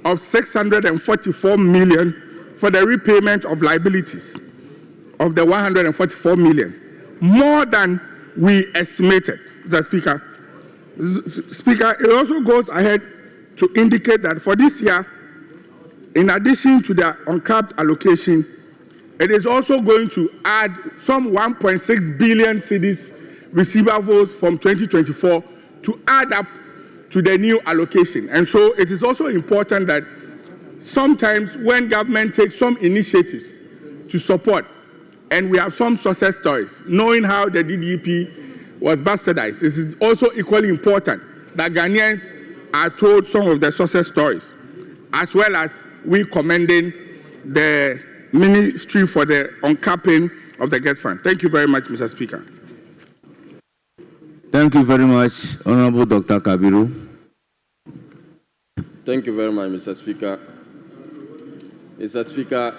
of 644 million for the repayment of liabilities of the 144 million, more than we estimated, Mr. Speaker. Speaker, it also goes ahead to indicate that for this year, in addition to the uncapped allocation, it is also going to add some 1.6 billion cedis receivables from 2024 to add up to the new allocation. And so it is also important that sometimes when government takes some initiatives to support, and we have some success stories, knowing how the DDP was bastardized, it is also equally important that Ghanaians are told some of the success stories, as well as we commending the Ministry for the uncapping of the GET Fund. Thank you very much, Mr. Speaker. Thank you very much, Honorable Dr. Kabiru. Thank you very much, Mr. Speaker. Mr. Speaker,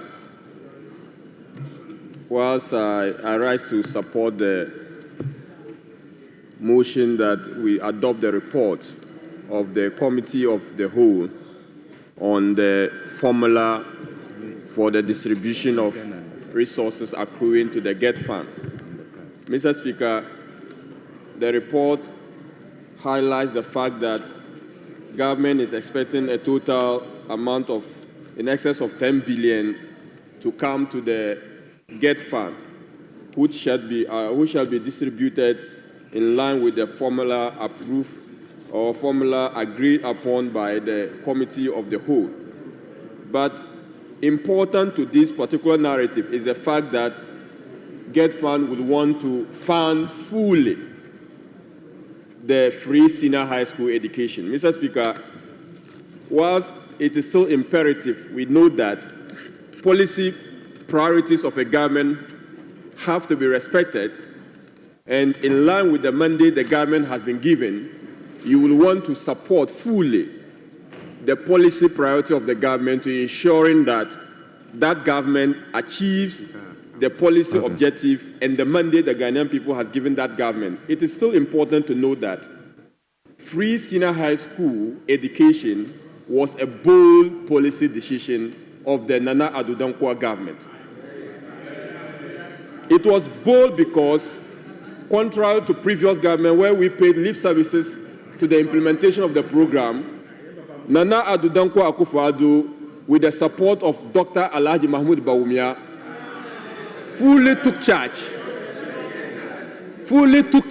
whilst I rise to support the motion that we adopt the report of the Committee of the Whole on the formula for the distribution of resources accruing to the GET Fund. Mr. Speaker, the report highlights the fact that government is expecting a total amount of in excess of 10 billion to come to the GET Fund, which shall be distributed in line with the formula approved or formula agreed upon by the Committee of the Whole. But important to this particular narrative is the fact that GET Fund would want to fund fully the free senior high school education. Mr. Speaker, whilst it is still imperative, we know that policy priorities of a government have to be respected, and in line with the mandate the government has been given, you will want to support fully the policy priority of the government to ensuring that that government achieves the policy objective and the mandate the Ghanaian people has given that government. It is still important to note that free senior high school education was a bold policy decision of the Nana Addo Dankwa government. It was bold because, contrary to previous government where we paid lip services to the implementation of the program, Nana Addo Dankwa Akufo-Addo, with the support of Dr. Alhaji Mahmoud Bawumia, fully took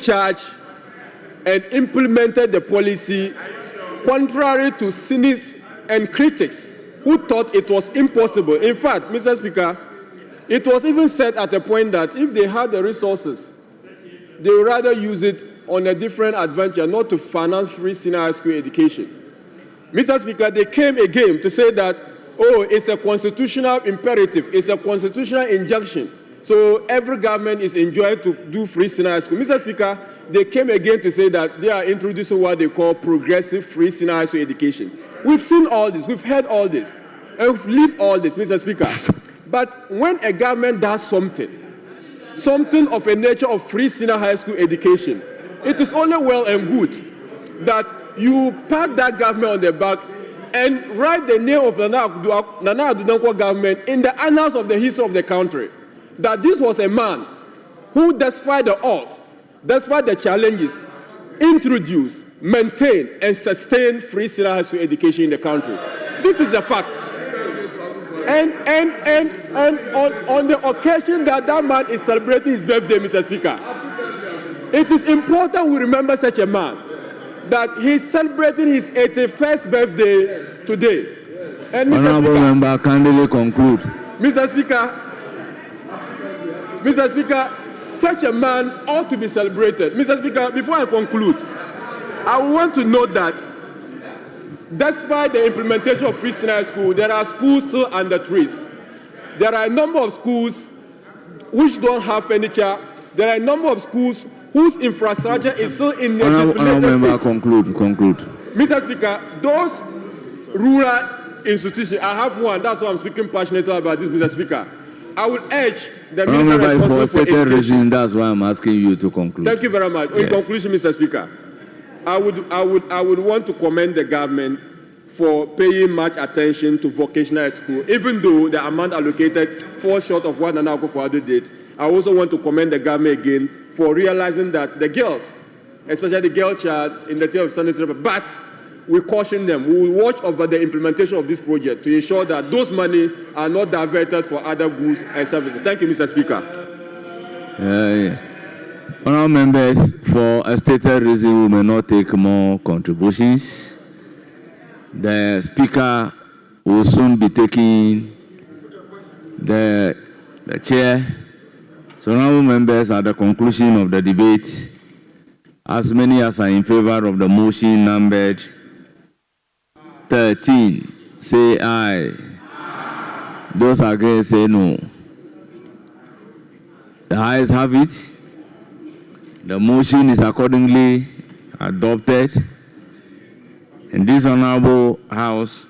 charge and implemented the policy contrary to cynics and critics who thought it was impossible. In fact, Mr. Speaker, it was even said at a point that if they had the resources, they would rather use it on a different adventure, not to finance free senior high school education. Mr. Speaker, they came again to say that, oh, it's a constitutional imperative, it's a constitutional injunction, so every government is enjoined to do free senior high school. Mr. Speaker, they came again to say that they are introducing what they call progressive free senior high school education. We've seen all this, we've heard all this, and we've lived all this, Mr. Speaker. But when a government does something of a nature of free senior high school education, it is only well and good that you pat that government on the back and write the name of Nana Addo Dankwa government in the annals of the history of the country. That this was a man who, despite the odds, despite the challenges, introduced, maintained, and sustained free senior high school education in the country. This is the fact. And on the occasion that that man is celebrating his birthday, Mr. Speaker, it is important we remember such a man, that he's celebrating his 81st birthday today. And Honorable Member, kindly conclude. Mr. Speaker, such a man ought to be celebrated. Mr. Speaker, before I conclude, I want to note that despite the implementation of free senior school, there are schools still under trees. There are a number of schools which don't have furniture. There are a number of schools whose infrastructure is still in the Honorable Member, conclude. Mr. Speaker, those rural institutions, I have one, that's why I'm speaking passionately about this, Mr. Speaker. I would urge the No, minister member, responsible for for stated education. reason, that's why I'm asking you to conclude. Thank you very much. In Yes. conclusion, Mr. Speaker, I would want to commend the government for paying much attention to vocational school, even though the amount allocated falls short of what Nana Akufo-Addo did. I also want to commend the government again for realizing that the girls, especially the girl child, in the term of sanitary, but we caution them. We will watch over the implementation of this project to ensure that those money are not diverted for other goods and services. Thank you, Mr. Speaker. Honourable members, for a stated reason, we may not take more contributions. The Speaker will soon be taking the chair. So, honourable members, at the conclusion of the debate, as many as are in favour of the motion numbered 13, say aye. Those against say no. The ayes have it. The motion is accordingly adopted. And this Honourable House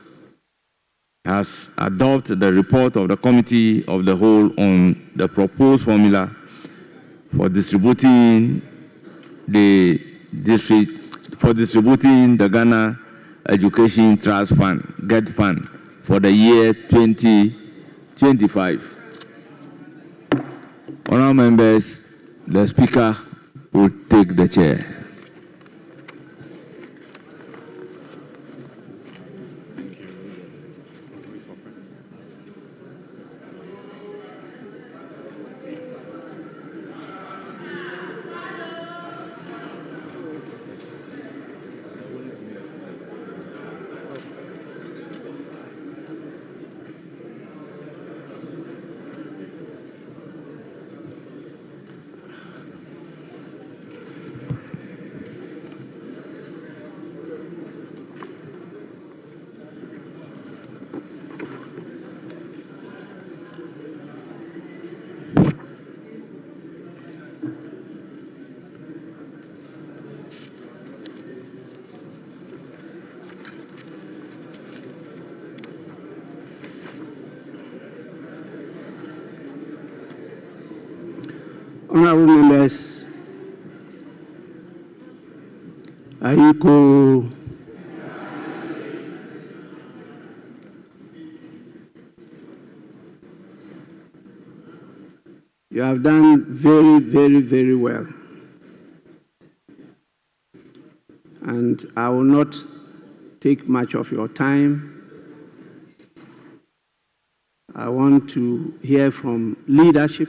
has adopted the report of the Committee of the Whole on the proposed formula for distributing the Ghana Education Trust Fund, GET Fund, for the year 2025. Honourable members, the Speaker will take the chair. Honourable members, Ayiko, you have done very, very, very well. And I will not take much of your time. I want to hear from leadership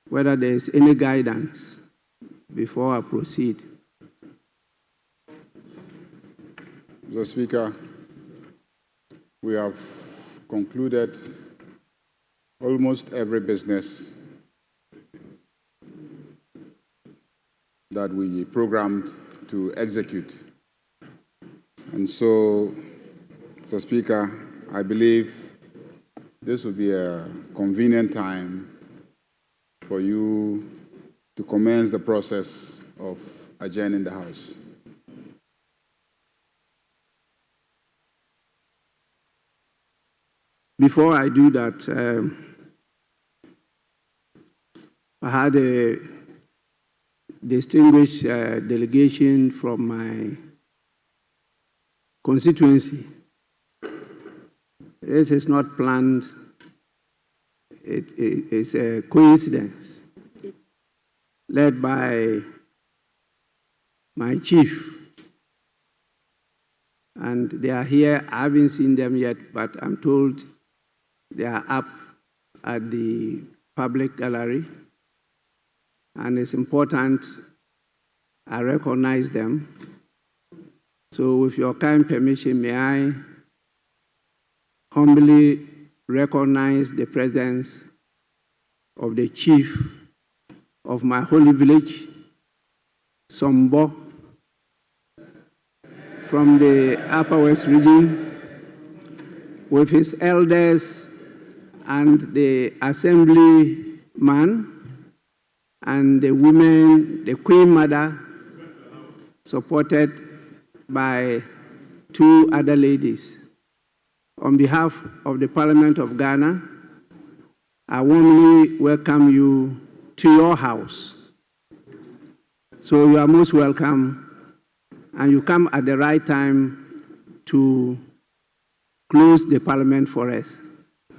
whether there is any guidance before I proceed. Mr. Speaker, we have concluded almost every business that we programmed to execute. And so, Mr. Speaker, I believe this will be a convenient time for you to commence the process of adjourning the House. Before I do that, I had a distinguished delegation from my constituency. This is not planned. It's a coincidence, led by my chief. And they are here. I haven't seen them yet, but I'm told they are up at the public gallery. And it's important I recognize them. So with your kind permission, may I humbly recognize the presence of the chief of my holy village, Sombo, from the Upper West region, with his elders and the assemblyman and the women, the Queen Mother, supported by two other ladies. on behalf of the Parliament of Ghana, I warmly welcome you to your house. So you are most welcome, and you come at the right time to close the Parliament for us.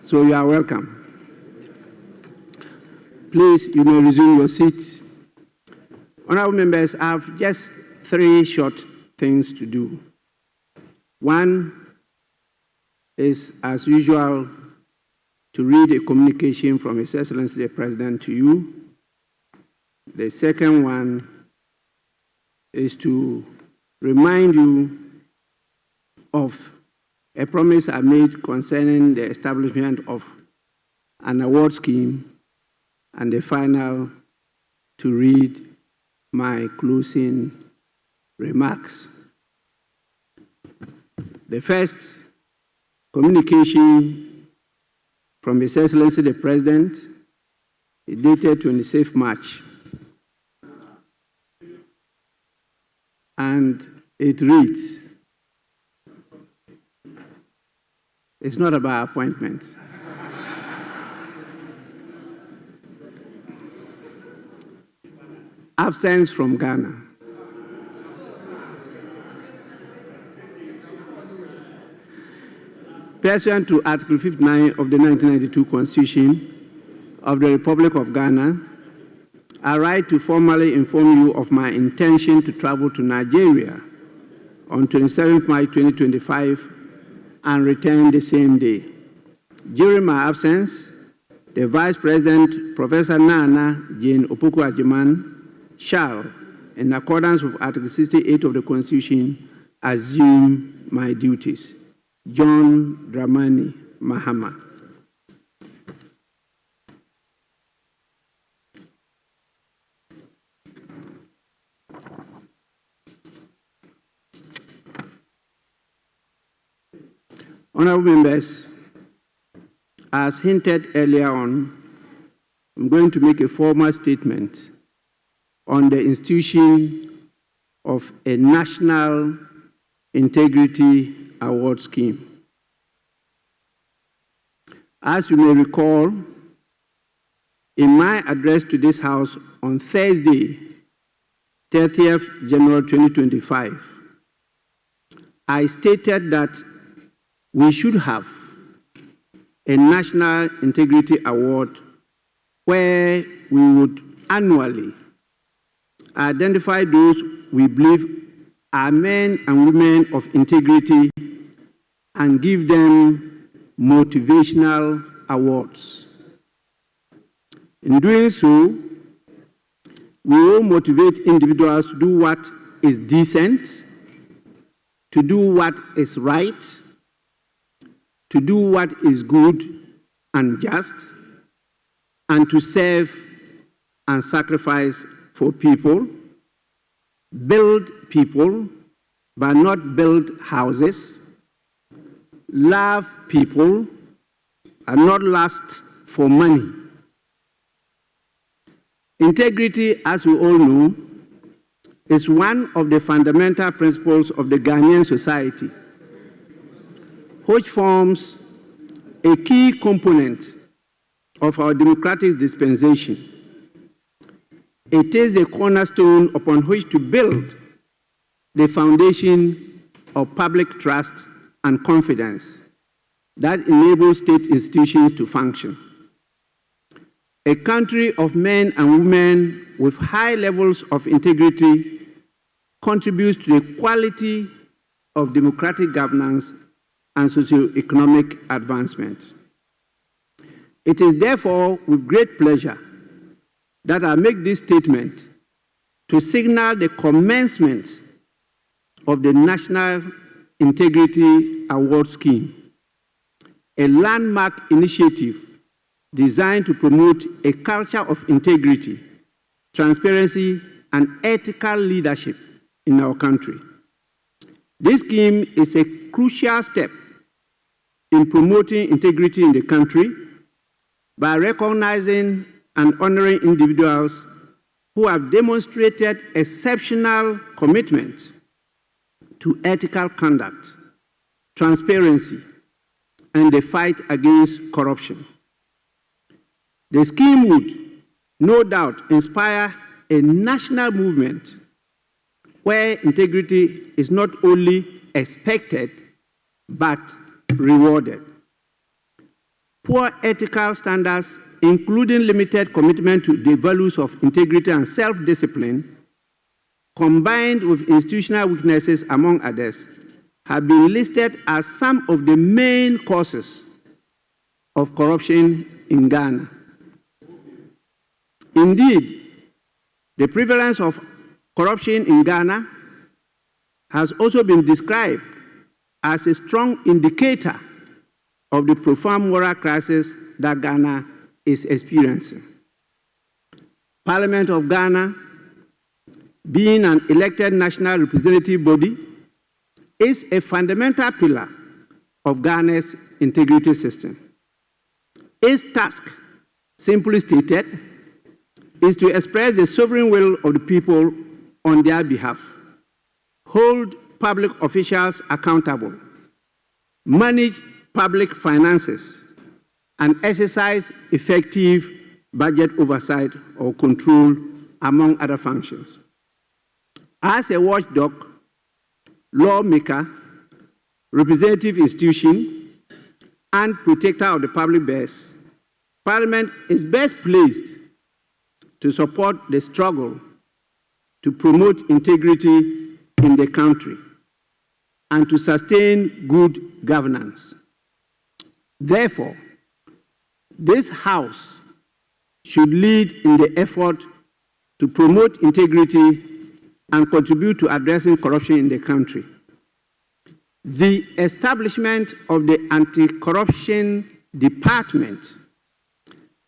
So you are welcome. Please, you may resume your seats. Honorable members, I have just 3 short things to do. One is, as usual, to read a communication from His Excellency the President to you. The second one is to remind you of a promise I made concerning the establishment of an award scheme, and the final, to read my closing remarks. The first communication from His Excellency the President is dated 26th March. And it reads, it's not about appointments. Absence from Ghana. Pursuant to Article 59 of the 1992 Constitution of the Republic of Ghana, I write to formally inform you of my intention to travel to Nigeria on 27 March 2025 and return the same day. During my absence, the Vice President, Professor Nana Jane Opoku-Agyeman, shall, in accordance with Article 68 of the Constitution, assume my duties. John Dramani Mahama. Honorable members, as hinted earlier on, I'm going to make a formal statement on the institution of a National Integrity Award Scheme. As you may recall, in my address to this House on Thursday, 30th January 2025, I stated that we should have a National Integrity Award where we would annually identify those we believe are men and women of integrity and give them motivational awards. In doing so, we will motivate individuals to do what is decent, to do what is right, to do what is good and just, and to serve and sacrifice for people, build people, but not build houses, love people, and not lust for money. Integrity, as we all know, is one of the fundamental principles of the Ghanaian society, which forms a key component of our democratic dispensation. It is the cornerstone upon which to build the foundation of public trust and confidence that enables state institutions to function. A country of men and women with high levels of integrity contributes to the quality of democratic governance and socio-economic advancement. It is therefore with great pleasure that I make this statement to signal the commencement of the National Integrity Award Scheme, a landmark initiative designed to promote a culture of integrity, transparency, and ethical leadership in our country. This scheme is a crucial step in promoting integrity in the country by recognizing and honoring individuals who have demonstrated exceptional commitment to ethical conduct, transparency, and the fight against corruption. The scheme would, no doubt, inspire a national movement where integrity is not only expected, but rewarded. Poor ethical standards, including limited commitment to the values of integrity and self-discipline, combined with institutional weaknesses, among others, have been listed as some of the main causes of corruption in Ghana. Indeed, the prevalence of corruption in Ghana has also been described as a strong indicator of the profound moral crisis that Ghana is experiencing. Parliament of Ghana, being an elected national representative body, is a fundamental pillar of Ghana's integrity system. Its task, simply stated, is to express the sovereign will of the people on their behalf, hold public officials accountable, manage public finances, and exercise effective budget oversight or control, among other functions. As a watchdog, lawmaker, representative institution, and protector of the public best, Parliament is best placed to support the struggle to promote integrity in the country and to sustain good governance. Therefore, this House should lead in the effort to promote integrity and contribute to addressing corruption in the country. The establishment of the Anti-Corruption Department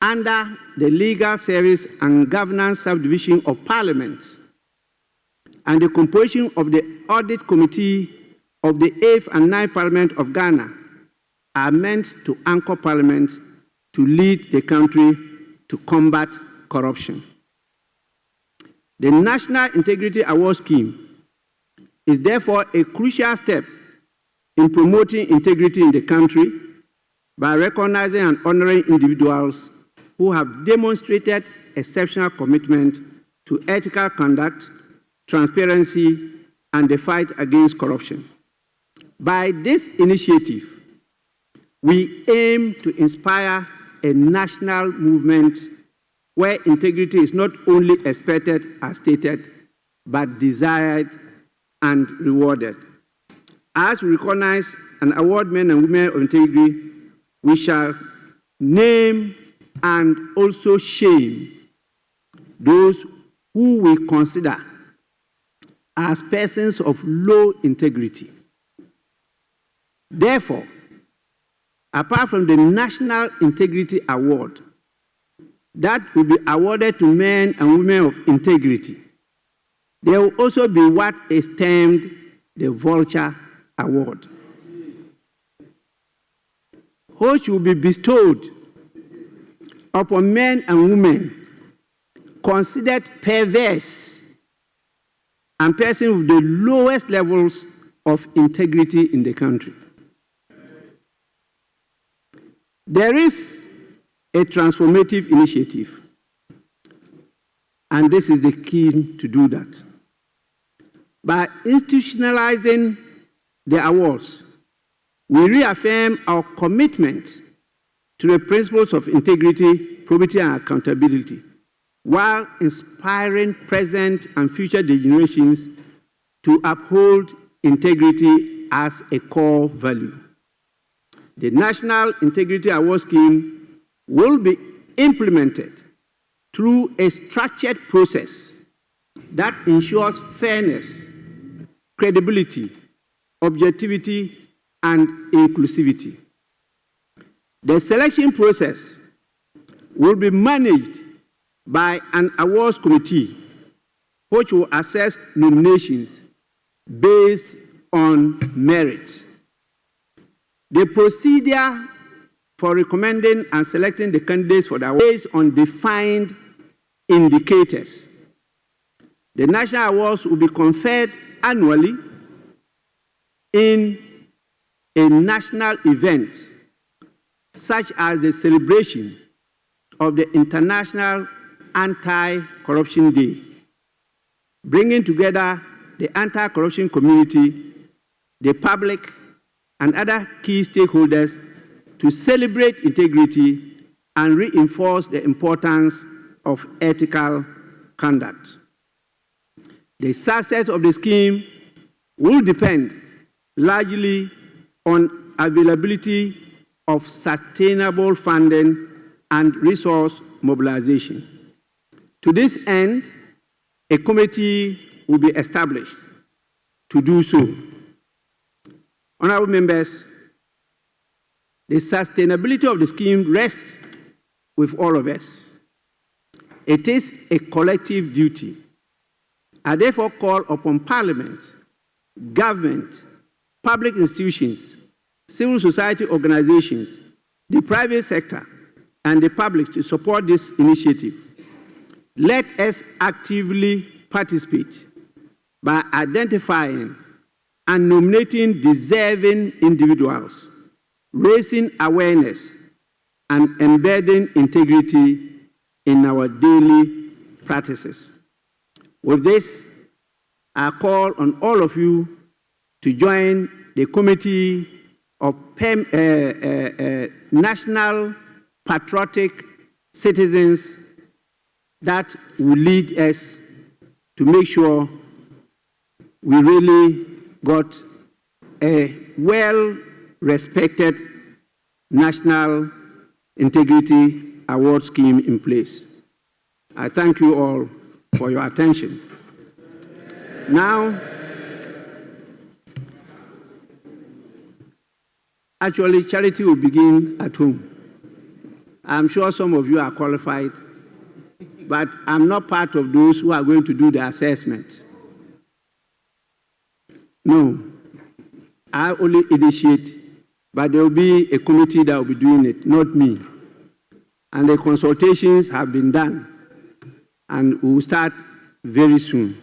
under the Legal Service and Governance Subdivision of Parliament and the composition of the Audit Committee of the 8th and 9th Parliament of Ghana are meant to anchor Parliament to lead the country to combat corruption. The National Integrity Award Scheme is therefore a crucial step in promoting integrity in the country by recognizing and honoring individuals who have demonstrated exceptional commitment to ethical conduct, transparency, and the fight against corruption. By this initiative, we aim to inspire a national movement where integrity is not only expected as stated, but desired and rewarded. As we recognize and award men and women of integrity, we shall name and also shame those who we consider as persons of low integrity. Therefore, apart from the National Integrity Award that will be awarded to men and women of integrity, there will also be what is termed the Vulture Award, which will be bestowed upon men and women considered perverse and persons with the lowest levels of integrity in the country. There is a transformative initiative, and this is the key to do that. By institutionalizing the awards, we reaffirm our commitment to the principles of integrity, probity, and accountability, while inspiring present and future generations to uphold integrity as a core value. The National Integrity Award Scheme will be implemented through a structured process that ensures fairness, credibility, objectivity, and inclusivity. The selection process will be managed by an awards committee, which will assess nominations based on merit. The procedure for recommending and selecting the candidates for the award is based on defined indicators. The national awards will be conferred annually in a national event such as the celebration of the International Anti-Corruption Day, bringing together the anti-corruption community, the public, and other key stakeholders to celebrate integrity and reinforce the importance of ethical conduct. The success of the scheme will depend largely on availability of sustainable funding and resource mobilization. To this end, a committee will be established to do so. Honorable members, the sustainability of the scheme rests with all of us. It is a collective duty. I therefore call upon Parliament, government, public institutions, civil society organizations, the private sector, and the public to support this initiative. Let us actively participate by identifying and nominating deserving individuals, raising awareness, and embedding integrity in our daily practices. With this, I call on all of you to join the Committee of National Patriotic Citizens that will lead us to make sure we really got a well-respected National Integrity Award scheme in place. I thank you all for your attention. Now, actually, charity will begin at home. I'm sure some of you are qualified, but I'm not part of those who are going to do the assessment. No, I only initiate, but there will be a committee that will be doing it, not me. And the consultations have been done, and we will start very soon.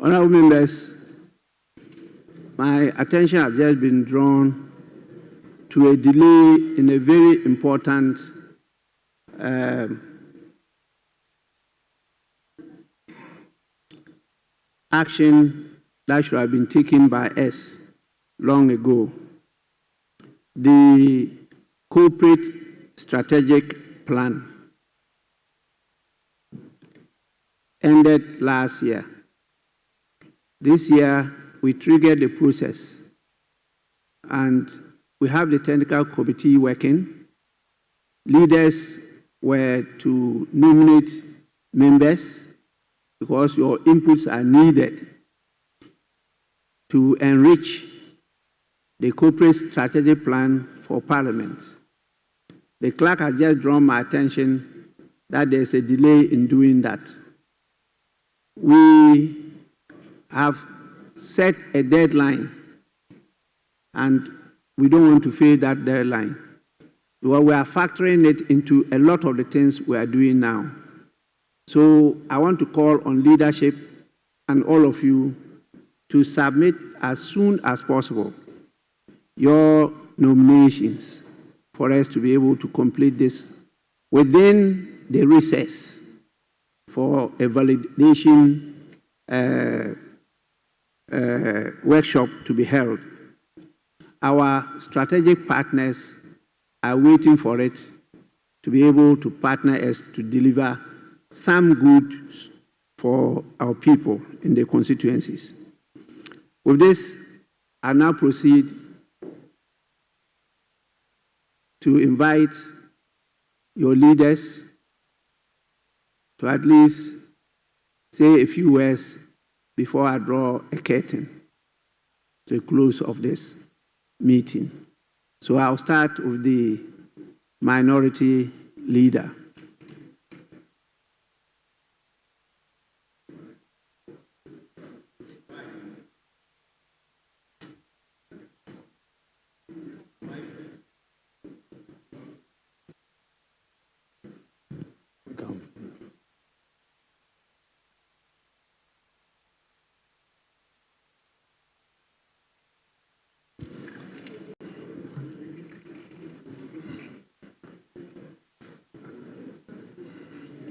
Honorable members, my attention has just been drawn to a delay in a very important action that should have been taken by us long ago. The corporate strategic plan ended last year. This year, we triggered the process, and we have the technical committee working. Leaders were to nominate members because your inputs are needed to enrich the corporate strategic plan for Parliament. The clerk has just drawn my attention that there's a delay in doing that. We have set a deadline, and we don't want to fail that deadline. Well, we are factoring it into a lot of the things we are doing now. So I want to call on leadership and all of you to submit as soon as possible your nominations for us to be able to complete this within the recess for a validation workshop to be held. Our strategic partners are waiting for it to be able to partner us to deliver some goods for our people in the constituencies. With this, I now proceed to invite your leaders to at least say a few words before I draw a curtain to the close of this meeting. So I'll start with the minority leader.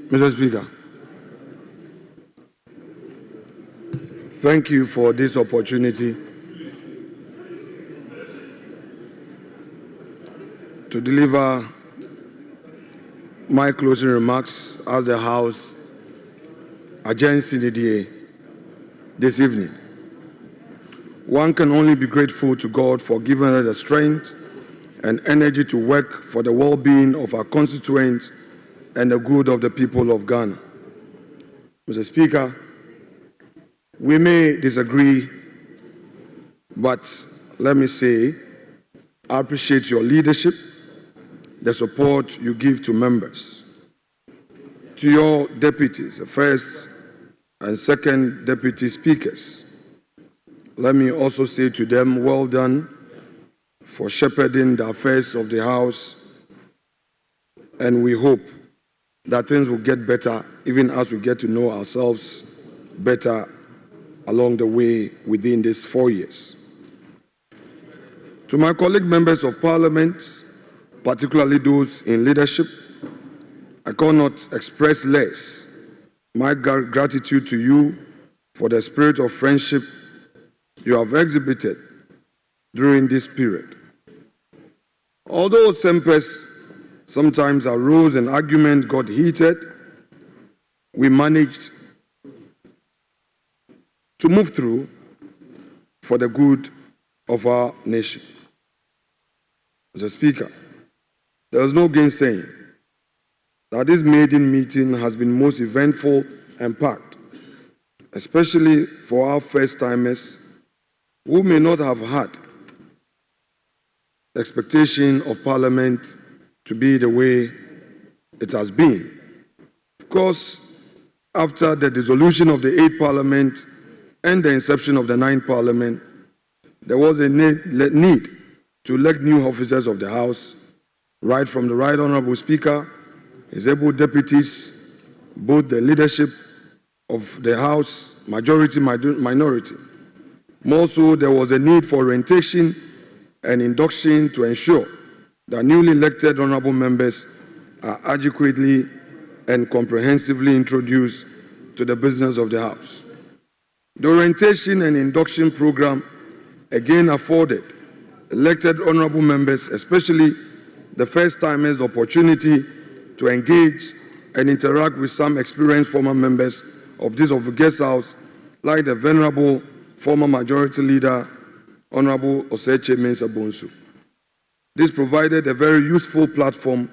Mr. Speaker, thank you for this opportunity to deliver my closing remarks as the House adjourns CDDA this evening. One can only be grateful to God for giving us the strength and energy to work for the well-being of our constituents and the good of the people of Ghana. Mr. Speaker, we may disagree, but let me say, I appreciate your leadership, the support you give to members. To your deputies, the first and second deputy speakers, let me also say to them, well done for shepherding the affairs of the House, and we hope that things will get better even as we get to know ourselves better along the way within these 4 years. To my colleague members of Parliament, particularly those in leadership, I cannot express less my gratitude to you for the spirit of friendship you have exhibited during this period. Although tempers sometimes arose and argument got heated, we managed to move through for the good of our nation. Mr. Speaker, there is no gainsaying that this maiden meeting has been most eventful and packed, especially for our first-timers who may not have had the expectation of Parliament to be the way it has been. Of course, after the dissolution of the 8th Parliament and the inception of the 9th Parliament, there was a need to elect new officers of the House, right from the Right Honourable Speaker, his able deputies, both the leadership of the House, majority, minority. More so, there was a need for orientation and induction to ensure that newly elected honourable members are adequately and comprehensively introduced to the business of the House. The orientation and induction program again afforded elected honourable members, especially the first-timers, the opportunity to engage and interact with some experienced former members of this Guest House, like the venerable former Majority Leader, Honourable Oseche Mensah Bonsu. This provided a very useful platform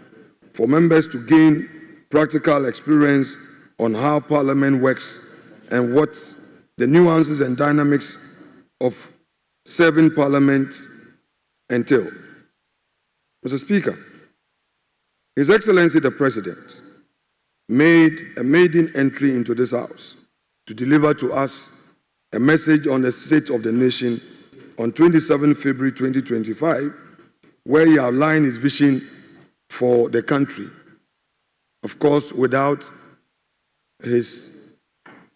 for members to gain practical experience on how Parliament works and what the nuances and dynamics of serving Parliament entail. Mr. Speaker, His Excellency the President made a maiden entry into this House to deliver to us a message on the state of the nation on 27 February 2025, where he outlined his vision for the country, of course, without his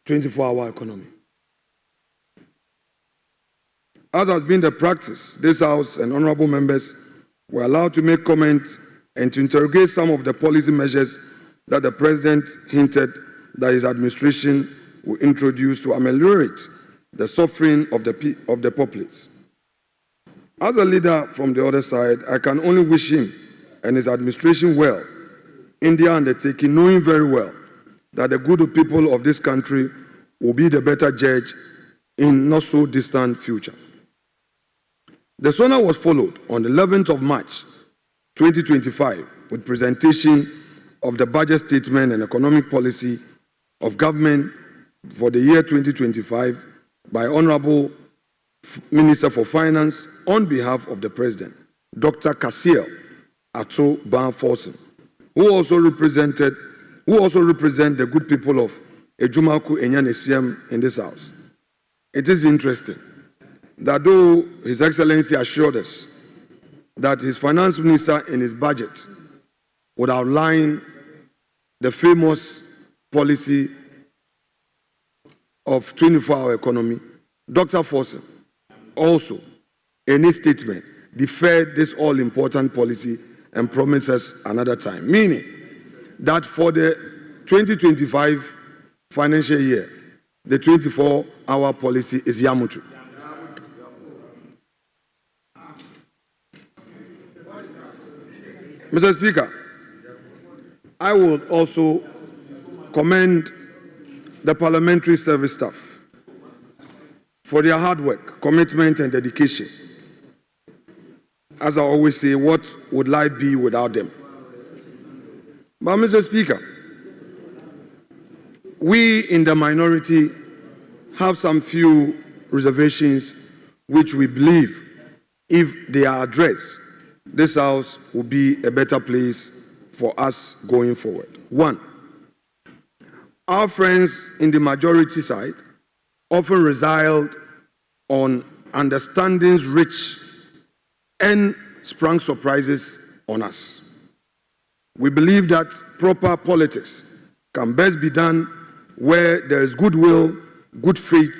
24-hour economy. As has been the practice, this House and honourable members were allowed to make comments and to interrogate some of the policy measures that the President hinted that his administration will introduce to ameliorate the suffering of the populace. As a leader from the other side, I can only wish him and his administration well in their undertaking, knowing very well that the good people of this country will be the better judge in not so distant future. The SONA was followed on the 11th of March 2025 with presentation of the budget statement and economic policy of government for the year 2025 by Honorable Minister for Finance on behalf of the President, Dr. Kasiel Ato Ban-Forsen, who also represent the good people of Ejumaku Enyanesiem in this house. It is interesting that though His Excellency assured us that his finance minister in his budget would outline the famous policy of 24-hour economy, Dr. Forsen also, in his statement, deferred this all-important policy and promised us another time, meaning that for the 2025 financial year, the 24-hour policy is Yamutu. Mr. Speaker, I will also commend the parliamentary service staff for their hard work, commitment, and dedication. As I always say, what would life be without them? But, Mr. Speaker, we in the minority have some few reservations which we believe, if they are addressed, this House will be a better place for us going forward. One, our friends in the majority side often reside on understandings rich and sprung surprises on us. We believe that proper politics can best be done where there is goodwill, good faith,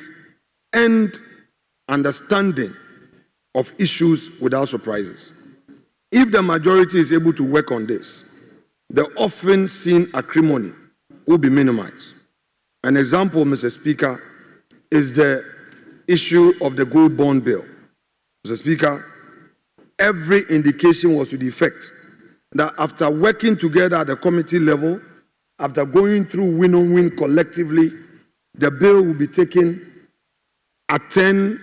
and understanding of issues without surprises. If the majority is able to work on this, the often seen acrimony will be minimized. An example, Mr. Speaker, is the issue of the gold bond bill. Mr. Speaker, every indication was to the effect that after working together at the committee level, after going through win-on-win collectively, the bill will be taken at 10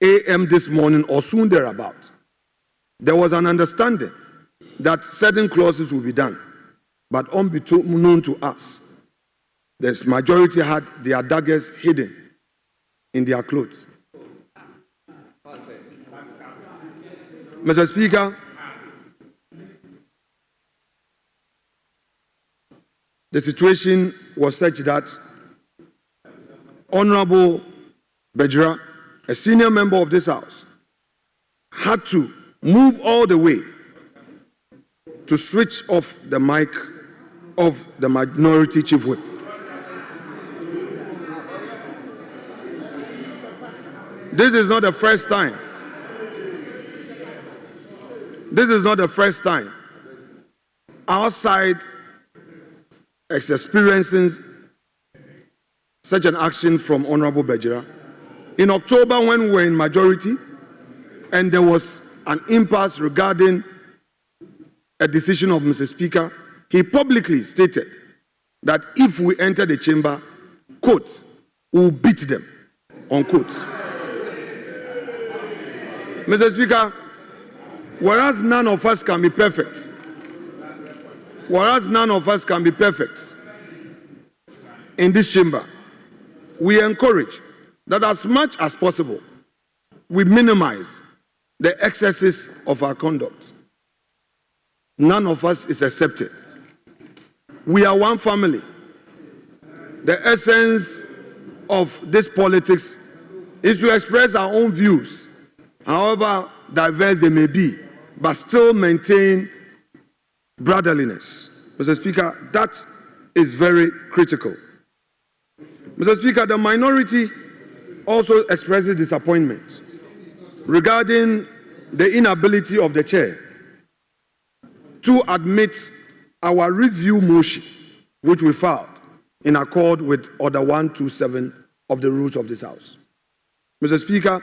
a.m. this morning or soon thereabout. There was an understanding that certain clauses will be done, but unknown to us, the majority had their daggers hidden in their clothes. Mr. Speaker, the situation was such that Honorable Bejra, a senior member of this House, had to move all the way to switch off the mic of the minority chief whip. This is not the first time. This is not the first time our side is experiencing such an action from Honorable Bejra. In October, when we were in majority, and there was an impasse regarding a decision of Mr. Speaker, he publicly stated that if we enter the chamber, quotes, we'll beat them, unquote. Mr. Speaker, whereas none of us can be perfect, in this chamber, we encourage that as much as possible, we minimize the excesses of our conduct. None of us is accepted. We are one family. The essence of this politics is to express our own views, however diverse they may be, but still maintain brotherliness. Mr. Speaker, that is very critical. Mr. Speaker, the minority also expresses disappointment regarding the inability of the chair to admit our review motion, which we filed in accord with Order 127 of the rules of this House. Mr. Speaker,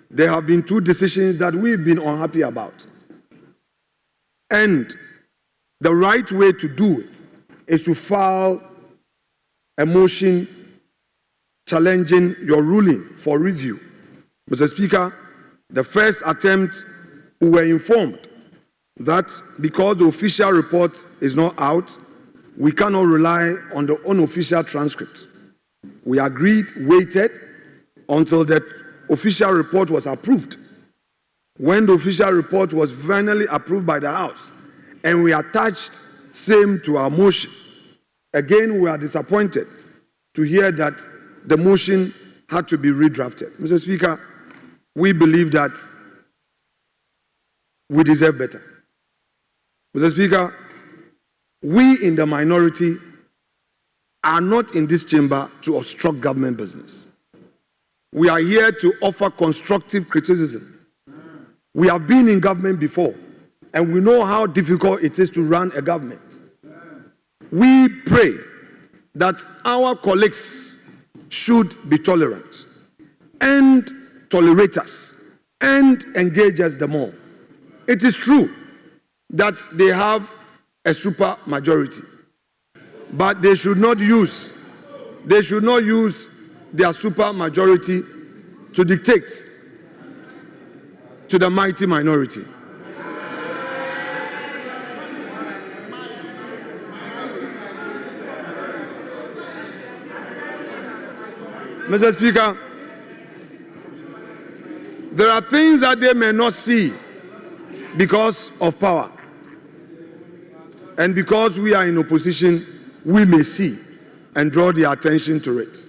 there have been two decisions that we've been unhappy about. And the right way to do it is to file a motion challenging your ruling for review. Mr. Speaker, the first attempt, we were informed that because the official report is not out, we cannot rely on the unofficial transcripts. We agreed, waited until the official report was approved. When the official report was finally approved by the House, and we attached same to our motion, again we are disappointed to hear that the motion had to be redrafted. Mr. Speaker, we believe that we deserve better. Mr. Speaker, we in the minority are not in this chamber to obstruct government business. We are here to offer constructive criticism. We have been in government before, and we know how difficult it is to run a government. We pray that our colleagues should be tolerant and tolerate us and engage us the more. It is true that they have a super majority, but they should not use their super majority to dictate to the mighty minority. Mr. Speaker, there are things that they may not see because of power. And because we are in opposition, we may see and draw their attention to it.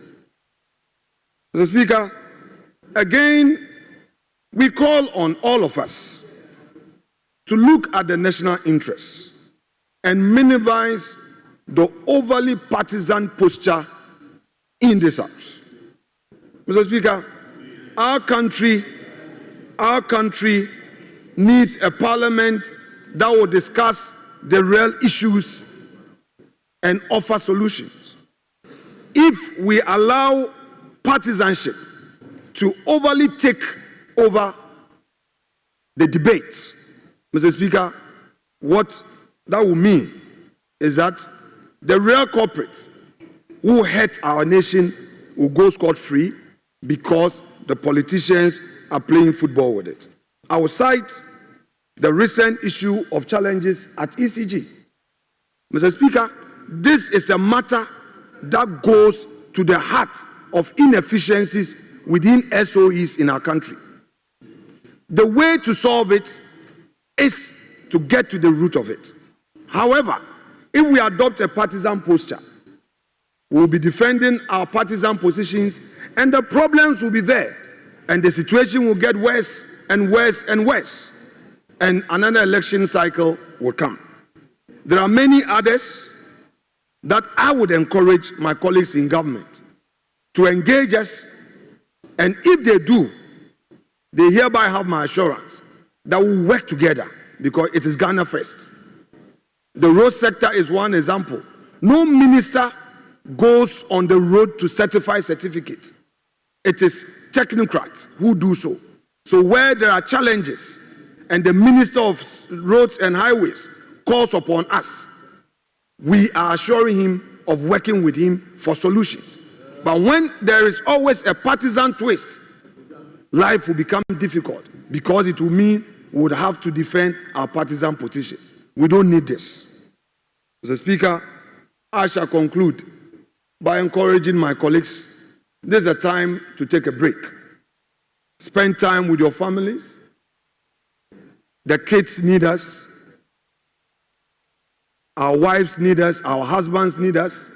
Mr. Speaker, again, we call on all of us to look at the national interests and minimize the overly partisan posture in this House. Mr. Speaker, our country needs a parliament that will discuss the real issues and offer solutions. If we allow partisanship to overly take over the debates, Mr. Speaker, what that will mean is that the real culprits who hurt our nation will go scot-free because the politicians are playing football with it. I will cite the recent issue of challenges at ECG. Mr. Speaker, this is a matter that goes to the heart of inefficiencies within SOEs in our country. The way to solve it is to get to the root of it. However, if we adopt a partisan posture, we will be defending our partisan positions and the problems will be there and the situation will get worse and worse and worse, and another election cycle will come. There are many others that I would encourage my colleagues in government to engage us, and if they do, they hereby have my assurance that we'll work together because it is Ghana first. The road sector is one example. No minister goes on the road to certify certificates. It is technocrats who do so. So where there are challenges and the Minister of Roads and Highways calls upon us, we are assuring him of working with him for solutions. But when there is always a partisan twist, life will become difficult because it will mean we would have to defend our partisan positions. We don't need this. Mr. Speaker, I shall conclude by encouraging my colleagues. This is a time to take a break. Spend time with your families. The kids need us. Our wives need us. Our husbands need us.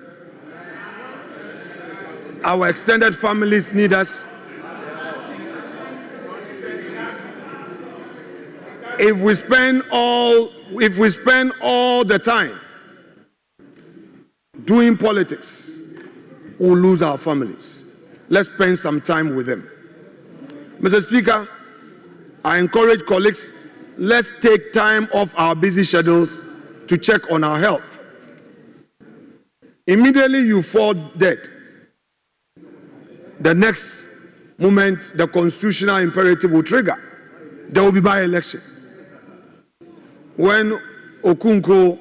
Our extended families need us. If we spend all the time doing politics, we'll lose our families. Let's spend some time with them. Mr. Speaker, I encourage colleagues, let's take time off our busy schedules to check on our health. Immediately you fall dead, the next moment the constitutional imperative will trigger. There will be by-election. When Okunko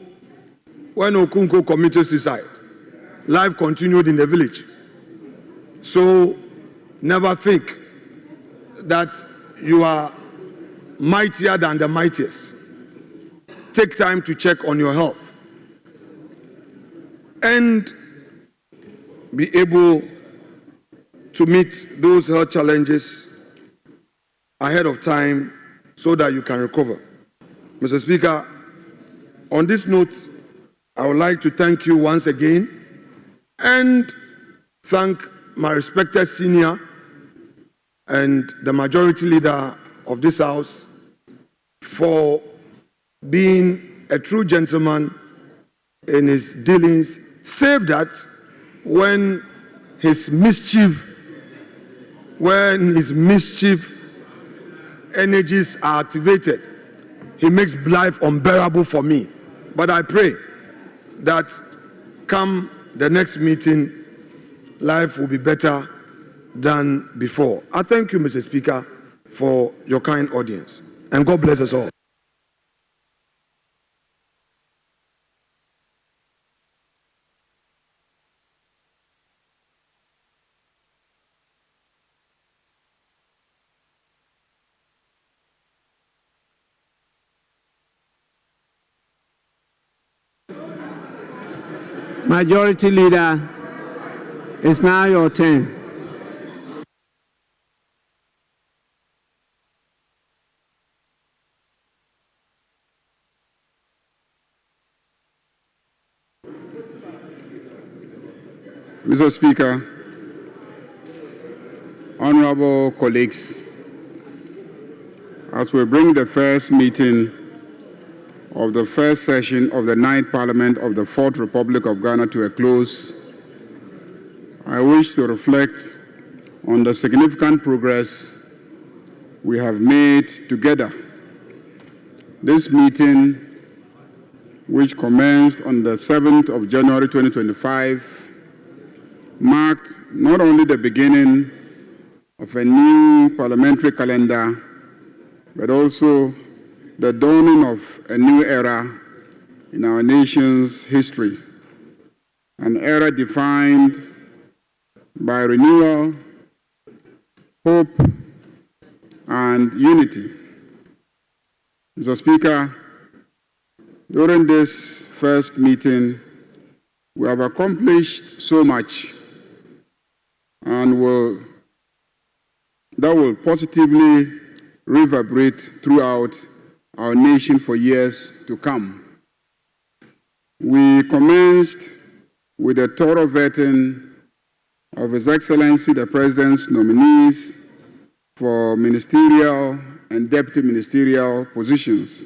committed suicide, life continued in the village. So never think that you are mightier than the mightiest. Take time to check on your health. and be able to meet those health challenges ahead of time so that you can recover. Mr. Speaker, on this note, I would like to thank you once again and thank my respected senior and the majority leader of this House for being a true gentleman in his dealings, save that when his mischief energies are activated, he makes life unbearable for me. But I pray that come the next meeting, life will be better than before. I thank you, Mr. Speaker, for your kind audience. And God bless us all. Majority Leader, it's now your turn. Mr. Speaker, honorable colleagues, as we bring the first meeting of the first session of the 9th Parliament of the 4th Republic of Ghana to a close, I wish to reflect on the significant progress we have made together. This meeting, which commenced on the 7th of January 2025, marked not only the beginning of a new parliamentary calendar, but also the dawning of a new era in our nation's history, an era defined by renewal, hope, and unity. Mr. Speaker, during this first meeting, we have accomplished so much and that will positively reverberate throughout our nation for years to come. We commenced with a thorough vetting of His Excellency the President's nominees for ministerial and deputy ministerial positions.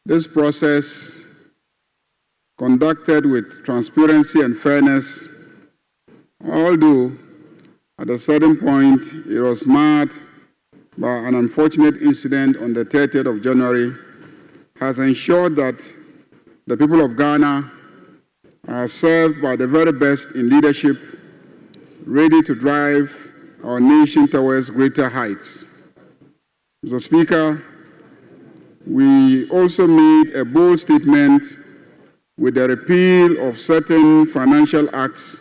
This process, conducted with transparency and fairness, although at a certain point it was marred by an unfortunate incident on the 30th of January, has ensured that the people of Ghana are served by the very best in leadership, ready to drive our nation towards greater heights. Mr. Speaker, we also made a bold statement with the repeal of certain financial acts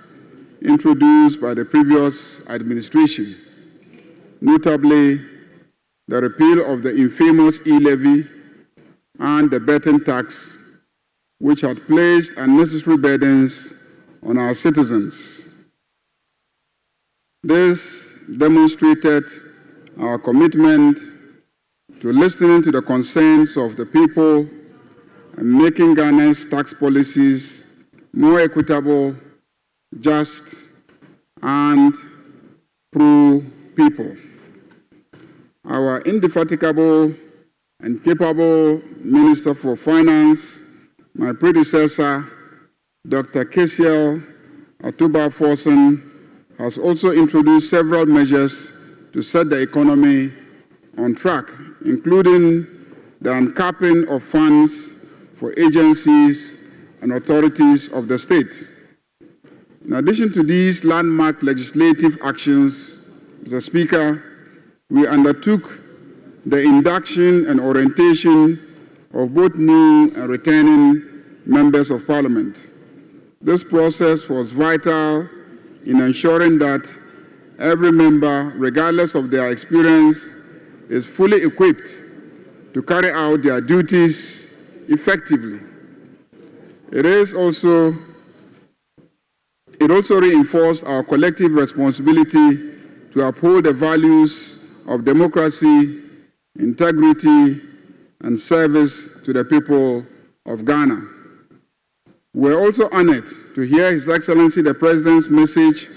introduced by the previous administration, notably the repeal of the infamous e-levy and the betting tax, which had placed unnecessary burdens on our citizens. This demonstrated our commitment to listening to the concerns of the people and making Ghana's tax policies more equitable, just, and pro-people. Our indefatigable and capable Minister for Finance, my predecessor, Dr. Kesiel Atuba-Forson, has also introduced several measures to set the economy on track, including the uncapping of funds for agencies and authorities of the state. In addition to these landmark legislative actions, Mr. Speaker, we undertook the induction and orientation of both new and returning members of Parliament. This process was vital in ensuring that every member, regardless of their experience, is fully equipped to carry out their duties effectively. It is also It also reinforced our collective responsibility to uphold the values of democracy, integrity, and service to the people of Ghana. We're also honored to hear His Excellency the President's message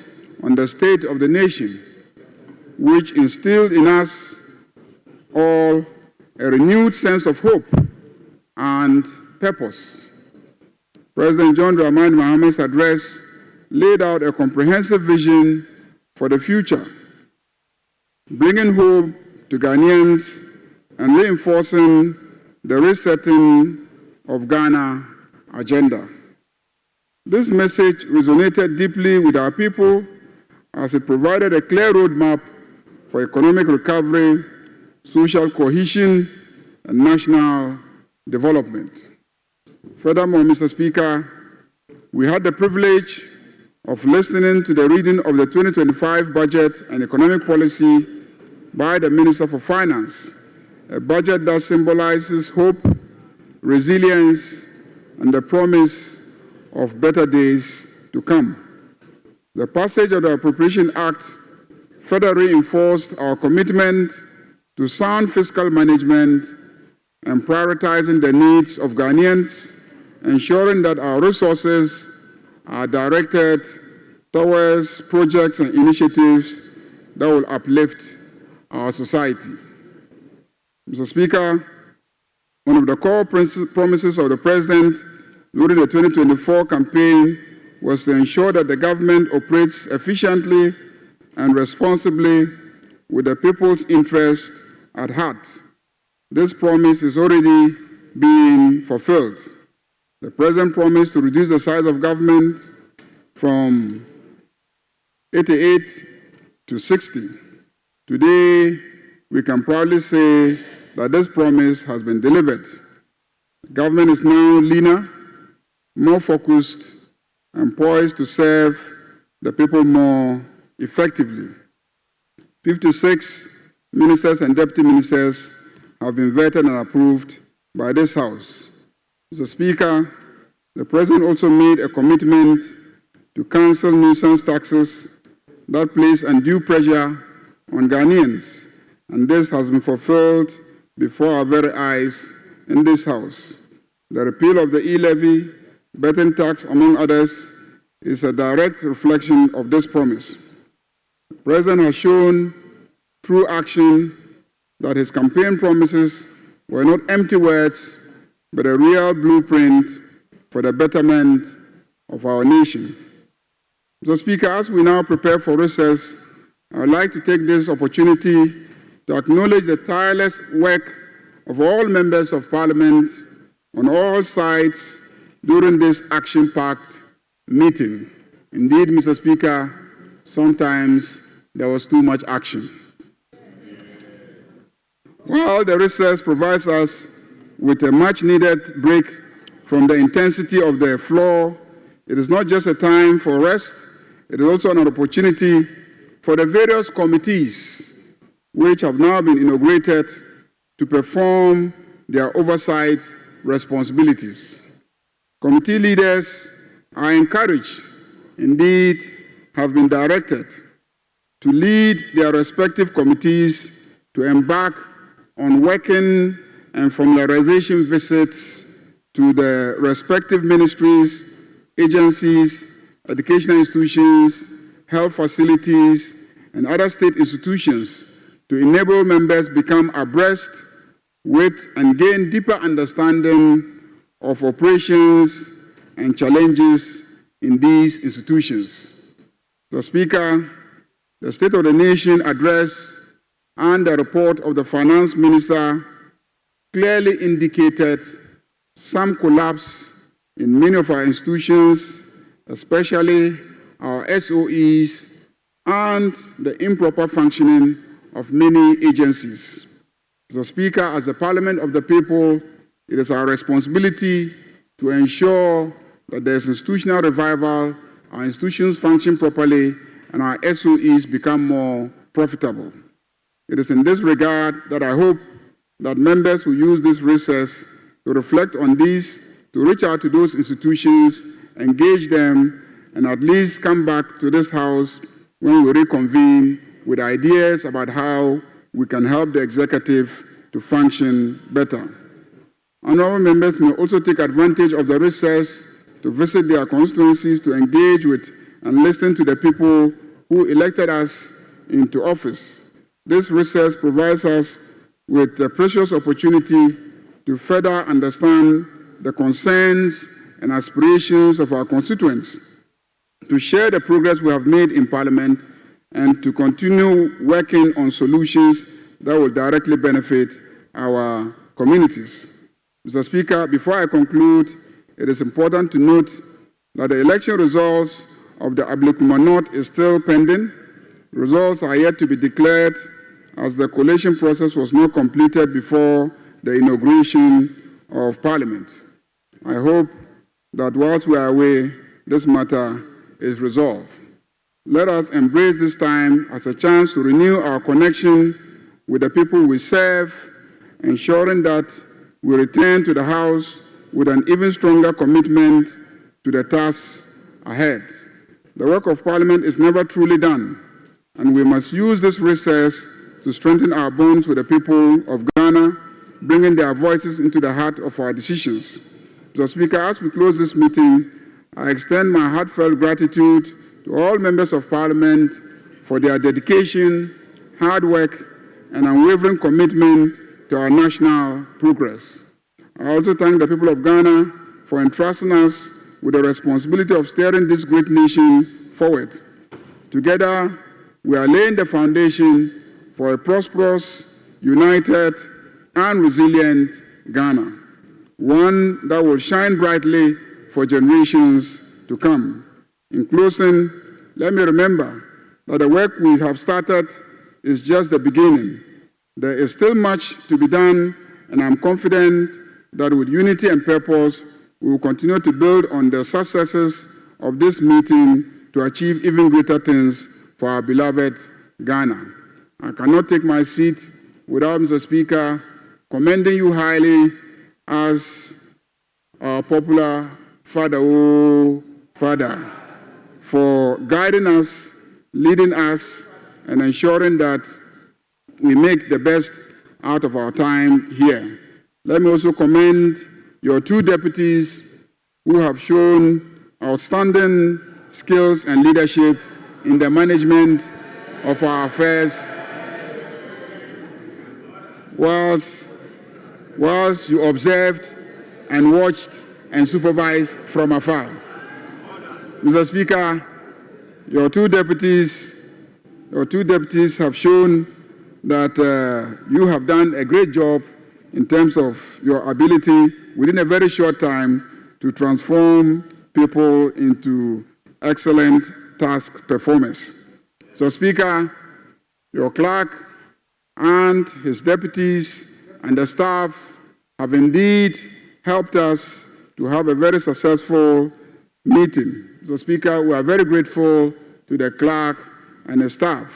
on the state of the nation, which instilled in us all a renewed sense of hope and purpose. President John Dramani Maham's address laid out a comprehensive vision for the future, bringing hope to Ghanaians and reinforcing the resetting of Ghana agenda. This message resonated deeply with our people as it provided a clear roadmap for economic recovery, social cohesion, and national development. Furthermore, Mr. Speaker, we had the privilege of listening to the reading of the 2025 budget and economic policy by the Minister for Finance, a budget that symbolizes hope, resilience, and the promise of better days to come. The passage of the Appropriation Act further reinforced our commitment to sound fiscal management and prioritizing the needs of Ghanaians, ensuring that our resources are directed towards projects and initiatives that will uplift our society. Mr. Speaker, one of the core promises of the President during the 2024 campaign was to ensure that the government operates efficiently and responsibly with the people's interest at heart. This promise is already being fulfilled. The President promised to reduce the size of government from 88 to 60. Today, we can proudly say that this promise has been delivered. The government is now leaner, more focused, and poised to serve the people more effectively. 56 ministers and deputy ministers have been vetted and approved by this House. Mr. Speaker, the President also made a commitment to cancel nuisance taxes that place undue pressure on Ghanaians, and this has been fulfilled before our very eyes in this House. The repeal of the e-levy, betting tax, among others, is a direct reflection of this promise. The President has shown through action that his campaign promises were not empty words, but a real blueprint for the betterment of our nation. Mr. Speaker, as we now prepare for recess, I would like to take this opportunity to acknowledge the tireless work of all members of Parliament on all sides during this action-packed meeting. Indeed, Mr. Speaker, sometimes there was too much action. While the recess provides us with a much-needed break from the intensity of the floor, it is not just a time for rest, it is also an opportunity for the various committees which have now been inaugurated to perform their oversight responsibilities. Committee leaders are encouraged, indeed have been directed, to lead their respective committees to embark on working and familiarization visits to the respective ministries, agencies, educational institutions, health facilities, and other state institutions to enable members become abreast with and gain deeper understanding of operations and challenges in these institutions. The Speaker, the State of the Nation address and the report of the Finance Minister clearly indicated some collapse in many of our institutions, especially our SOEs, and the improper functioning of many agencies. Mr. Speaker, as the Parliament of the people, it is our responsibility to ensure that there is institutional revival, our institutions function properly, and our SOEs become more profitable. It is in this regard that I hope that members who use this recess to reflect on these, to reach out to those institutions, engage them, and at least come back to this House when we reconvene with ideas about how we can help the executive to function better. Honorable members may also take advantage of the recess to visit their constituencies to engage with and listen to the people who elected us into office. This recess provides us with the precious opportunity to further understand the concerns and aspirations of our constituents, to share the progress we have made in Parliament, and to continue working on solutions that will directly benefit our communities. Mr. Speaker, before I conclude, it is important to note that the election results of the Ablekuma North is still pending. Results are yet to be declared as the collation process was not completed before the inauguration of Parliament. I hope that whilst we are away, this matter is resolved. Let us embrace this time as a chance to renew our connection with the people we serve, ensuring that we return to the House with an even stronger commitment to the tasks ahead. The work of Parliament is never truly done, and we must use this recess to strengthen our bonds with the people of Ghana, bringing their voices into the heart of our decisions. Mr. Speaker, as we close this meeting, I extend my heartfelt gratitude to all members of Parliament for their dedication, hard work, and unwavering commitment to our national progress. I also thank the people of Ghana for entrusting us with the responsibility of steering this great nation forward. Together, we are laying the foundation for a prosperous, united, and resilient Ghana, one that will shine brightly for generations to come. In closing, let me remember that the work we have started is just the beginning. There is still much to be done, and I'm confident that with unity and purpose, we will continue to build on the successes of this meeting to achieve even greater things for our beloved Ghana. I cannot take my seat without, Mr. Speaker, commending you highly as our popular father, oh father, for guiding us, leading us, and ensuring that we make the best out of our time here. Let me also commend your two deputies who have shown outstanding skills and leadership in the management of our affairs, whilst you observed and watched and supervised from afar. Mr. Speaker, your two deputies have shown that you have done a great job in terms of your ability within a very short time to transform people into excellent task performers. So, Speaker, your clerk and his deputies and the staff have indeed helped us to have a very successful meeting. So, Speaker, we are very grateful to the clerk and the staff.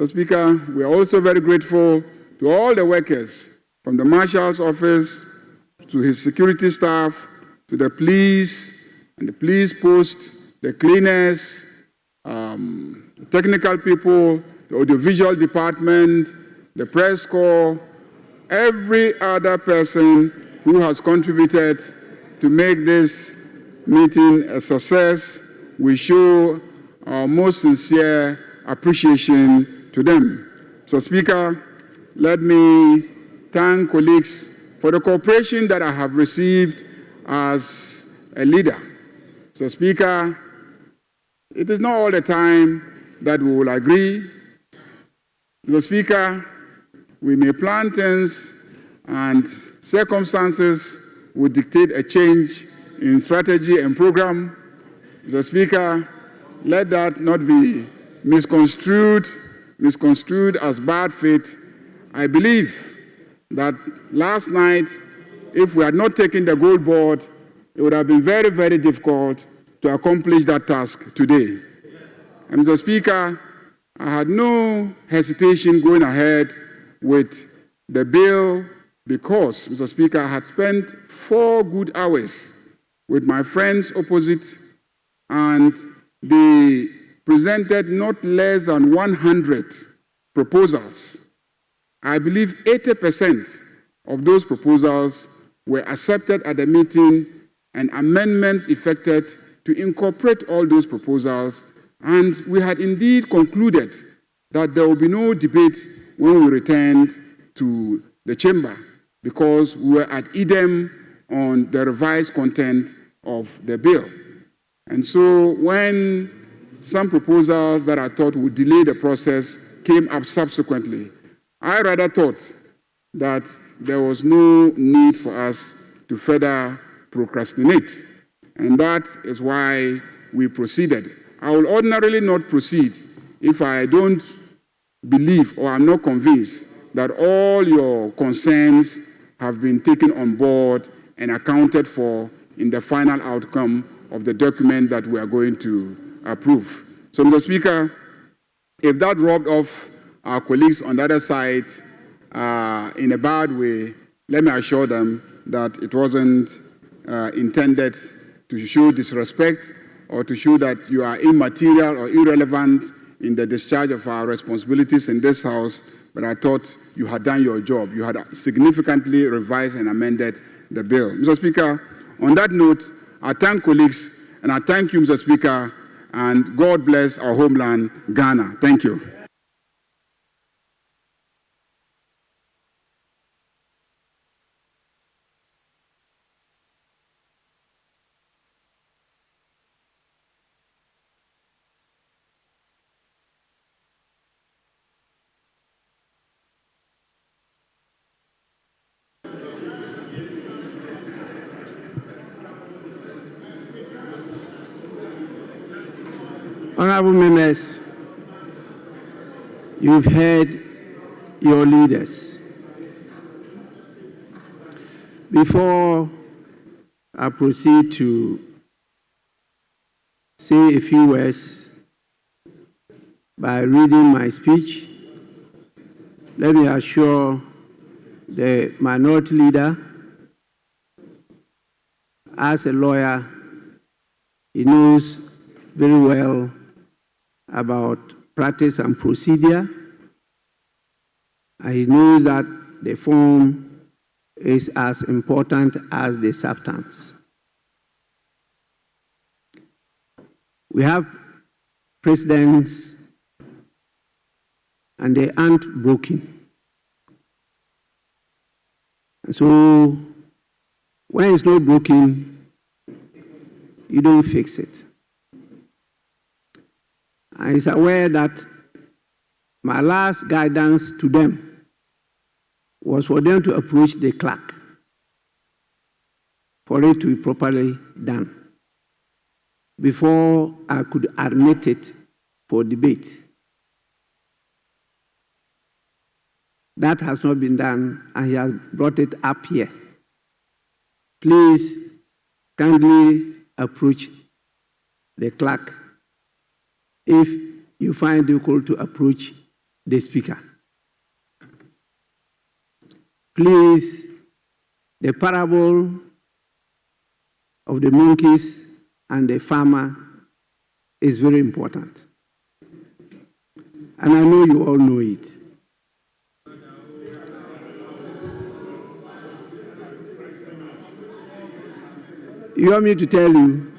So, Speaker, we are also very grateful to all the workers, from the Marshal's office to his security staff, to the police and the police post, the cleaners, the technical people, the audiovisual department, the press corps, every other person who has contributed to make this meeting a success. We show our most sincere appreciation to them. So, Speaker, let me thank colleagues for the cooperation that I have received as a leader. So, Speaker, it is not all the time that we will agree. So, Speaker, we may plan things and circumstances would dictate a change in strategy and program. So, Speaker, let that not be misconstrued as bad faith. I believe that last night, if we had not taken the gold board, it would have been very, very difficult to accomplish that task today. And Mr. Speaker, I had no hesitation going ahead with the bill because, Mr. Speaker, I had spent 4 good hours with my friends opposite and they presented not less than 100 proposals. I believe 80% of those proposals were accepted at the meeting and amendments effected to incorporate all those proposals. And we had indeed concluded that there will be no debate when we returned to the chamber because we were at idem on the revised content of the bill. And so when some proposals that I thought would delay the process came up subsequently, I rather thought that there was no need for us to further procrastinate. And that is why we proceeded. I will ordinarily not proceed if I don't believe or I'm not convinced that all your concerns have been taken on board and accounted for in the final outcome of the document that we are going to approve. So, Mr. Speaker, if that rubbed off our colleagues on the other side in a bad way, let me assure them that it wasn't intended to show disrespect or to show that you are immaterial or irrelevant in the discharge of our responsibilities in this House, but I thought you had done your job. You had significantly revised and amended the bill. Mr. Speaker, on that note, I thank colleagues and I thank you, Mr. Speaker, and God bless our homeland, Ghana. Thank you. Honorable members, you've heard your leaders. Before I proceed to say a few words by reading my speech, let me assure the minority leader, as a lawyer, he knows very well about practice and procedure, and he knows that the form is as important as the substance. We have precedents and they aren't broken. And so when it's not broken, you don't fix it. I is aware that my last guidance to them was for them to approach the clerk for it to be properly done before I could admit it for debate. That has not been done, and he has brought it up here. Please kindly approach the clerk if you find it difficult to approach the speaker. Please, the parable of the monkeys and the farmer is very important. And I know you all know it. You want me to tell you?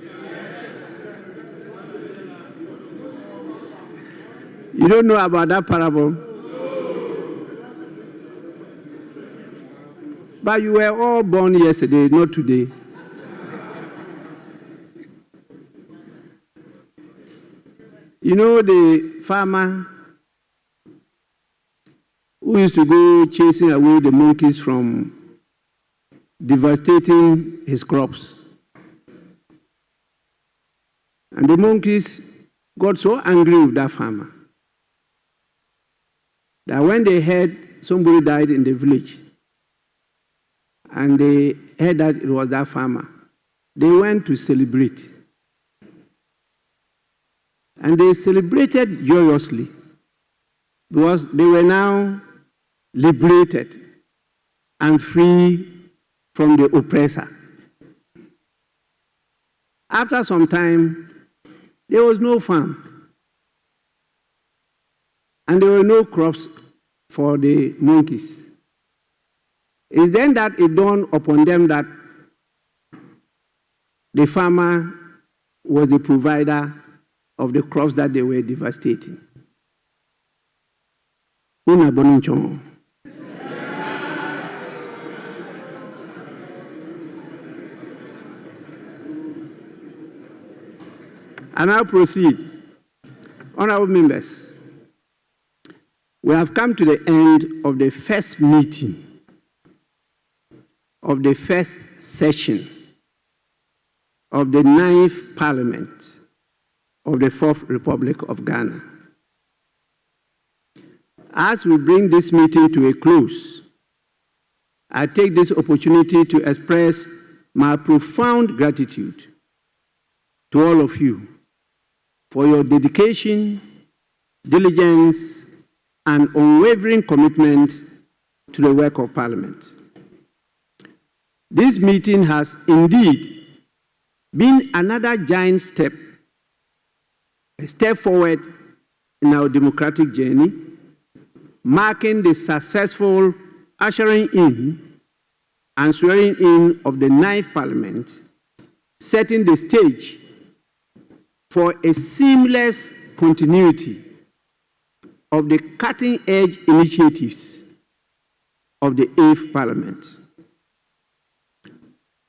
You don't know about that parable? But you were all born yesterday, not today. You know the farmer who used to go chasing away the monkeys from devastating his crops. And the monkeys got so angry with that farmer that when they heard somebody died in the village, and they heard that it was that farmer, they went to celebrate. And they celebrated joyously because they were now liberated and free from the oppressor. After some time, There was no farm. And there were no crops for the monkeys. It's then that it dawned upon them that the farmer was the provider of the crops that they were devastating. Una bonunchon. I now proceed. Honorable members, we have come to the end of the first meeting of the first session of the 9th Parliament of the 4th Republic of Ghana. As we bring this meeting to a close, I take this opportunity to express my profound gratitude to all of you for your dedication, diligence, and unwavering commitment to the work of Parliament. This meeting has indeed been another giant step, a step forward in our democratic journey, marking the successful ushering in and swearing in of the 9th Parliament, setting the stage for a seamless continuity of the cutting-edge initiatives of the 8th Parliament.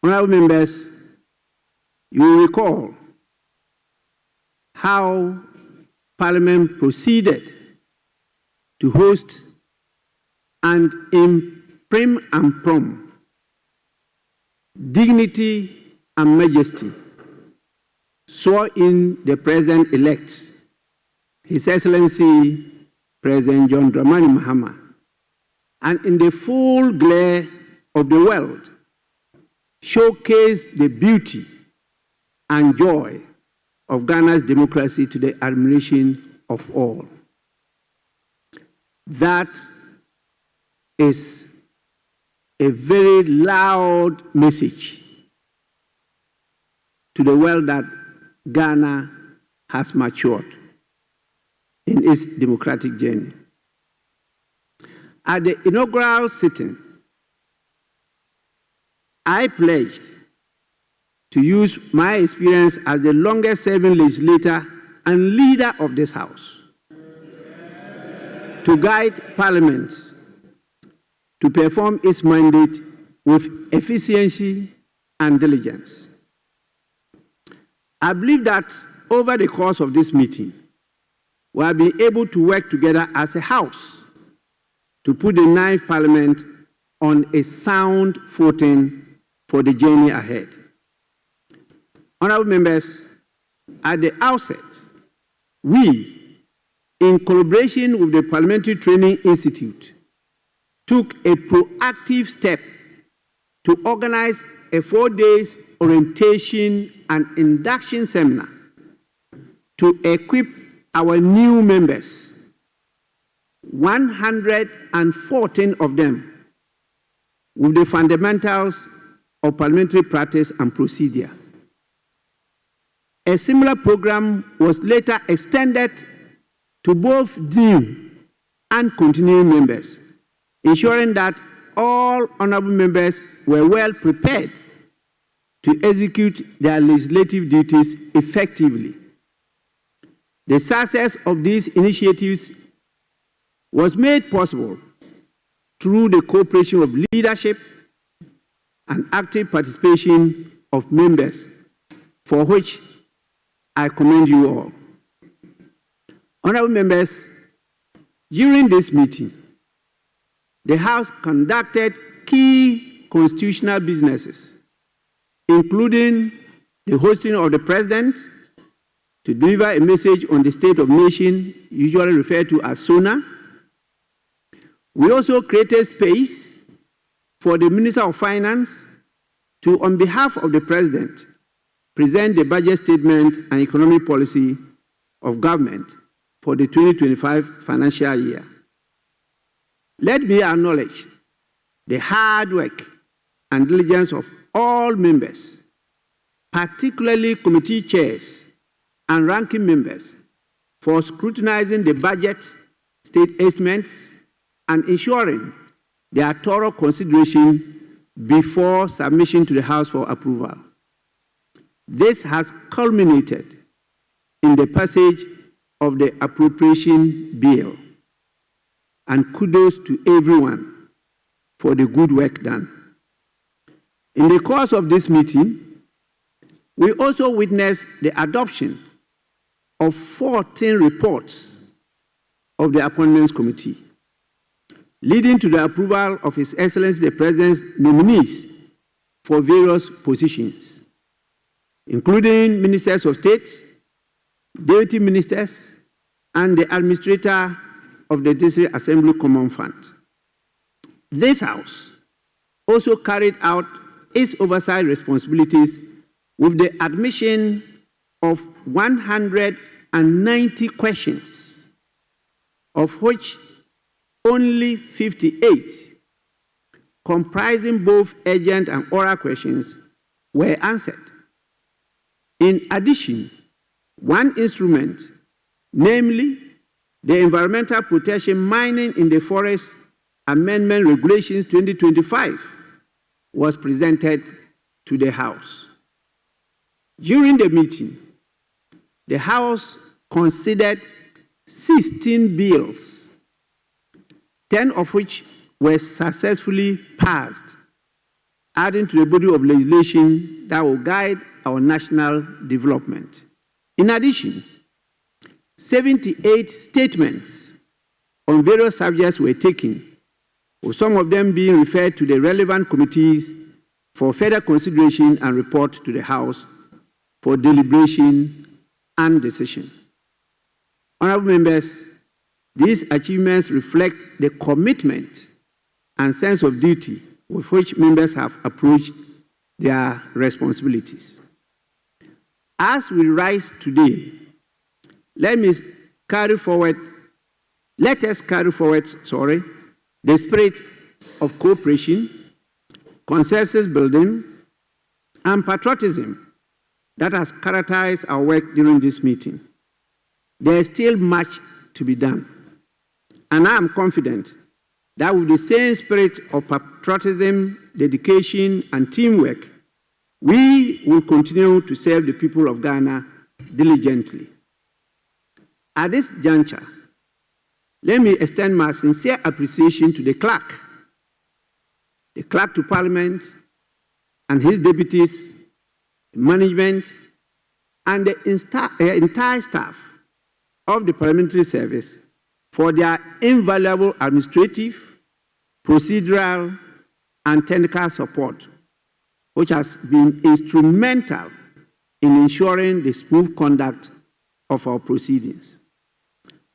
Honorable members, you will recall how Parliament proceeded to host and in prim and prom, dignity and majesty, swore in the President-elect, His Excellency President John Dramani Mahama, and in the full glare of the world, showcased the beauty and joy of Ghana's democracy to the admiration of all. That is a very loud message to the world that Ghana has matured in its democratic journey. At the inaugural sitting, I pledged to use my experience as the longest-serving legislator and leader of this House to guide Parliament to perform its mandate with efficiency and diligence. I believe that over the course of this meeting, we have been able to work together as a House to put the 9th Parliament on a sound footing for the journey ahead. Honorable members, at the outset, we, in collaboration with the Parliamentary Training Institute, took a proactive step to organize a 4-day orientation and induction seminar to equip our new members, 114 of them, with the fundamentals of parliamentary practice and procedure. A similar program was later extended to both new and continuing members, ensuring that all honorable members were well prepared to execute their legislative duties effectively. The success of these initiatives was made possible through the cooperation of leadership and active participation of members, for which I commend you all. Honorable members, during this meeting, the House conducted key constitutional businesses, including the hosting of the President to deliver a message on the state of nation, usually referred to as SONA. We also created space for the Minister of Finance to, on behalf of the President, present the budget statement and economic policy of government for the 2025 financial year. Let me acknowledge the hard work and diligence of all members, particularly committee chairs and ranking members for scrutinizing the budget, state estimates, and ensuring their thorough consideration before submission to the House for approval. This has culminated in the passage of the appropriation bill, and kudos to everyone for the good work done. In the course of this meeting, we also witnessed the adoption of 14 reports of the Appointments Committee, leading to the approval of His Excellency the President's nominees for various positions, including Ministers of State, Deputy Ministers, and the Administrator of the District Assembly Common Fund. This House also carried out its oversight responsibilities with the admission of 190 questions, of which only 58, comprising both urgent and oral questions, were answered. In addition, one instrument, namely the Environmental Protection Mining in the Forest Amendment Regulations 2025, was presented to the House. During the meeting, the House considered 16 bills, 10 of which were successfully passed, adding to the body of legislation that will guide our national development. In addition, 78 statements on various subjects were taken, with some of them being referred to the relevant committees for further consideration and report to the House for deliberation and decision. Honorable members, these achievements reflect the commitment and sense of duty with which members have approached their responsibilities. As we rise today, let us carry forward the spirit of cooperation, consensus building, and patriotism that has characterized our work during this meeting. There is still much to be done, and I am confident that with the same spirit of patriotism, dedication, and teamwork, we will continue to serve the people of Ghana diligently. At this juncture, let me extend my sincere appreciation to the Clerk to Parliament, and his deputies, management, and the entire staff of the Parliamentary Service for their invaluable administrative, procedural, and technical support, which has been instrumental in ensuring the smooth conduct of our proceedings.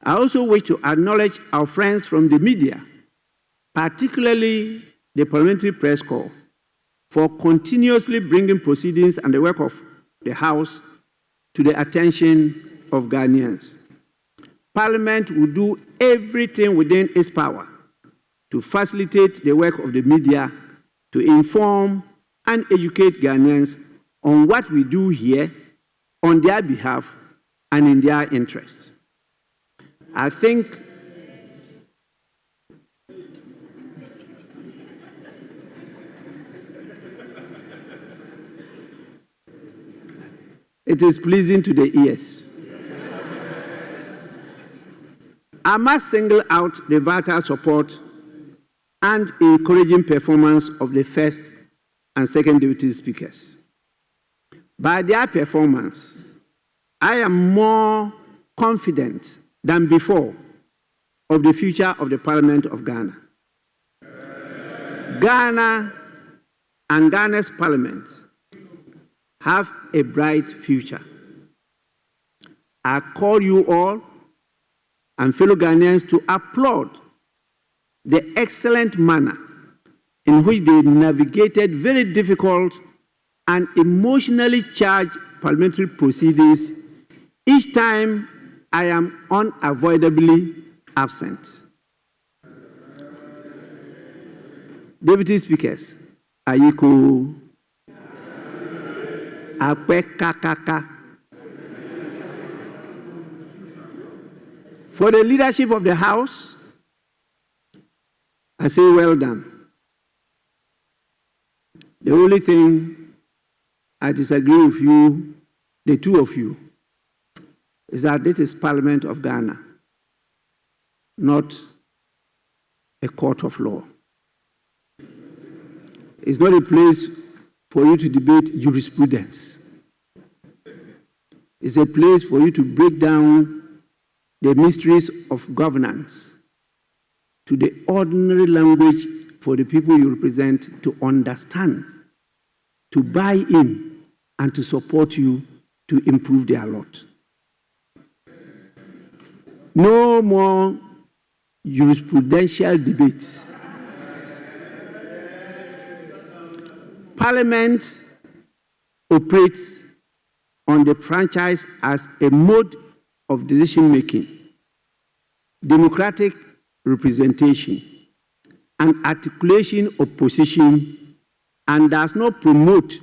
I also wish to acknowledge our friends from the media, particularly the Parliamentary Press Corps, for continuously bringing proceedings and the work of the House to the attention of Ghanaians. Parliament will do everything within its power to facilitate the work of the media, to inform and educate Ghanaians on what we do here on their behalf and in their interests. I think it is pleasing to the ears. I must single out the vital support and encouraging performance of the first and second deputy speakers. By their performance, I am more confident than before of the future of the Parliament of Ghana. Ghana and Ghana's Parliament have a bright future. I call you all and fellow Ghanaians to applaud the excellent manner in which they navigated very difficult and emotionally charged parliamentary proceedings each time I am unavoidably absent. Deputy Speakers, Ayiko, Akpe Kakaka, For the leadership of the House, I say well done. The only thing I disagree with you, the two of you, is that this is Parliament of Ghana, not a court of law. It's not a place for you to debate jurisprudence. It's a place for you to break down the mysteries of governance to the ordinary language for the people you represent to understand, to buy in, and to support you to improve their lot. No more jurisprudential debates. Parliament operates on the franchise as a mode of decision-making, democratic representation, and articulation of position, and does promote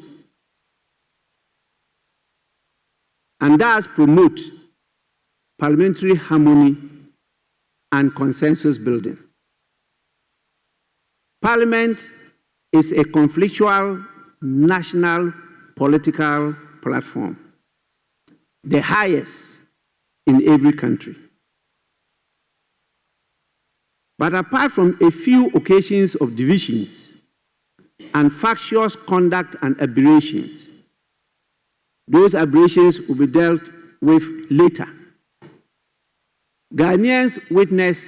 parliamentary harmony and consensus building. Parliament is a conflictual national political platform, the highest in every country. But apart from a few occasions of divisions and factious conduct and aberrations, those aberrations will be dealt with later. Ghanaians witness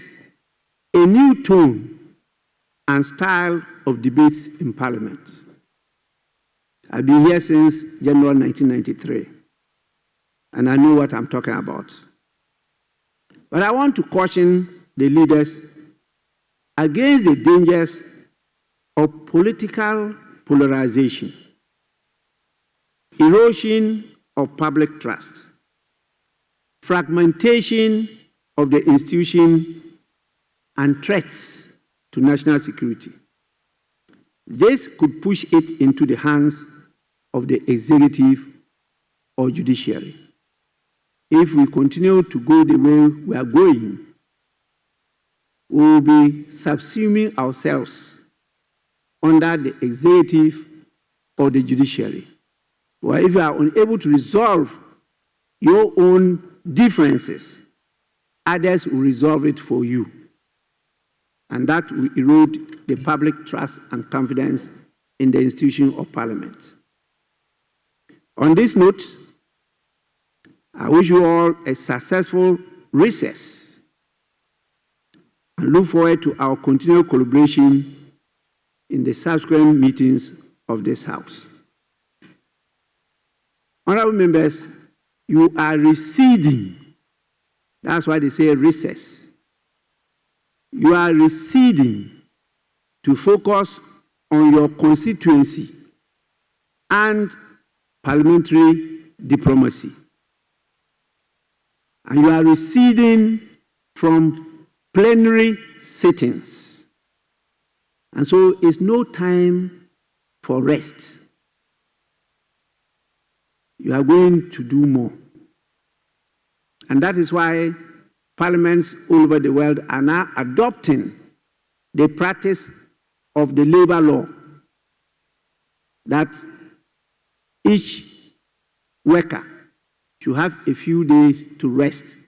a new tone and style of debates in Parliament. I've been here since January 1993, and I know what I'm talking about. But I want to caution the leaders against the dangers of political polarization, erosion of public trust, fragmentation of the institution, and threats to national security. This could push it into the hands of the executive or judiciary. If we continue to go the way we are going, we will be subsuming ourselves under the executive or the judiciary. Or if you are unable to resolve your own differences, others will resolve it for you. And that will erode the public trust and confidence in the institution of Parliament. On this note, I wish you all a successful recess and look forward to our continued collaboration in the subsequent meetings of this House. Honorable members, you are receding. That's why they say recess. You are receding to focus on your constituency and parliamentary diplomacy. And you are receding from plenary sittings. And so it's no time for rest. You are going to do more. And that is why parliaments all over the world are now adopting the practice of the labor law, that each worker should have a few days to rest,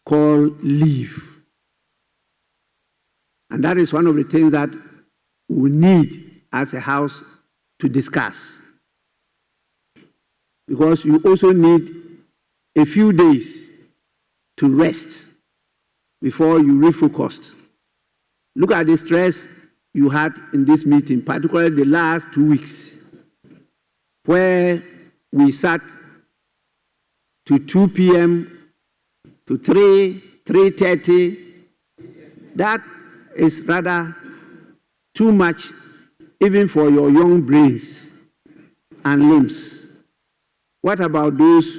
called leave. And that is one of the things that we need as a House to discuss. Because you also need a few days to rest before you refocus. Look at the stress you had in this meeting, particularly the last 2 weeks, where we sat to 2 p.m., to 3:30. That is rather too much, even for your young brains and limbs. What about those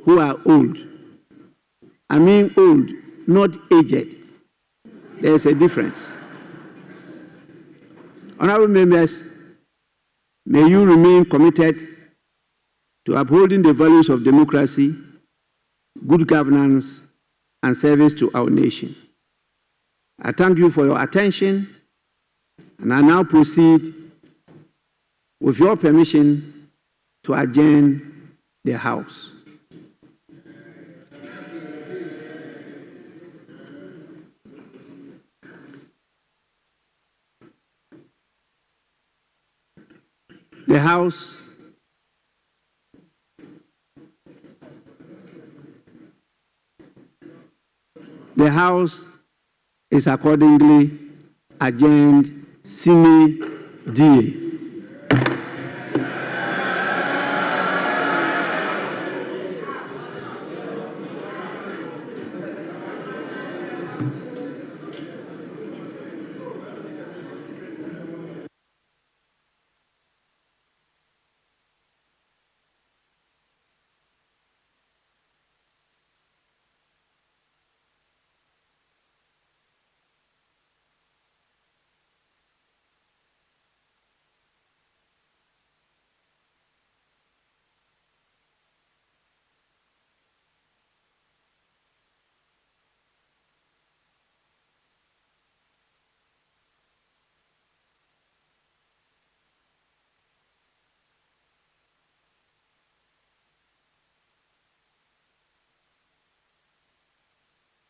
who are old? I mean old, not aged. There's a difference. Honorable members, may you remain committed to upholding the values of democracy, good governance, and service to our nation. I thank you for your attention, and I now proceed, with your permission, to adjourn the House. The House is accordingly adjourned sine die.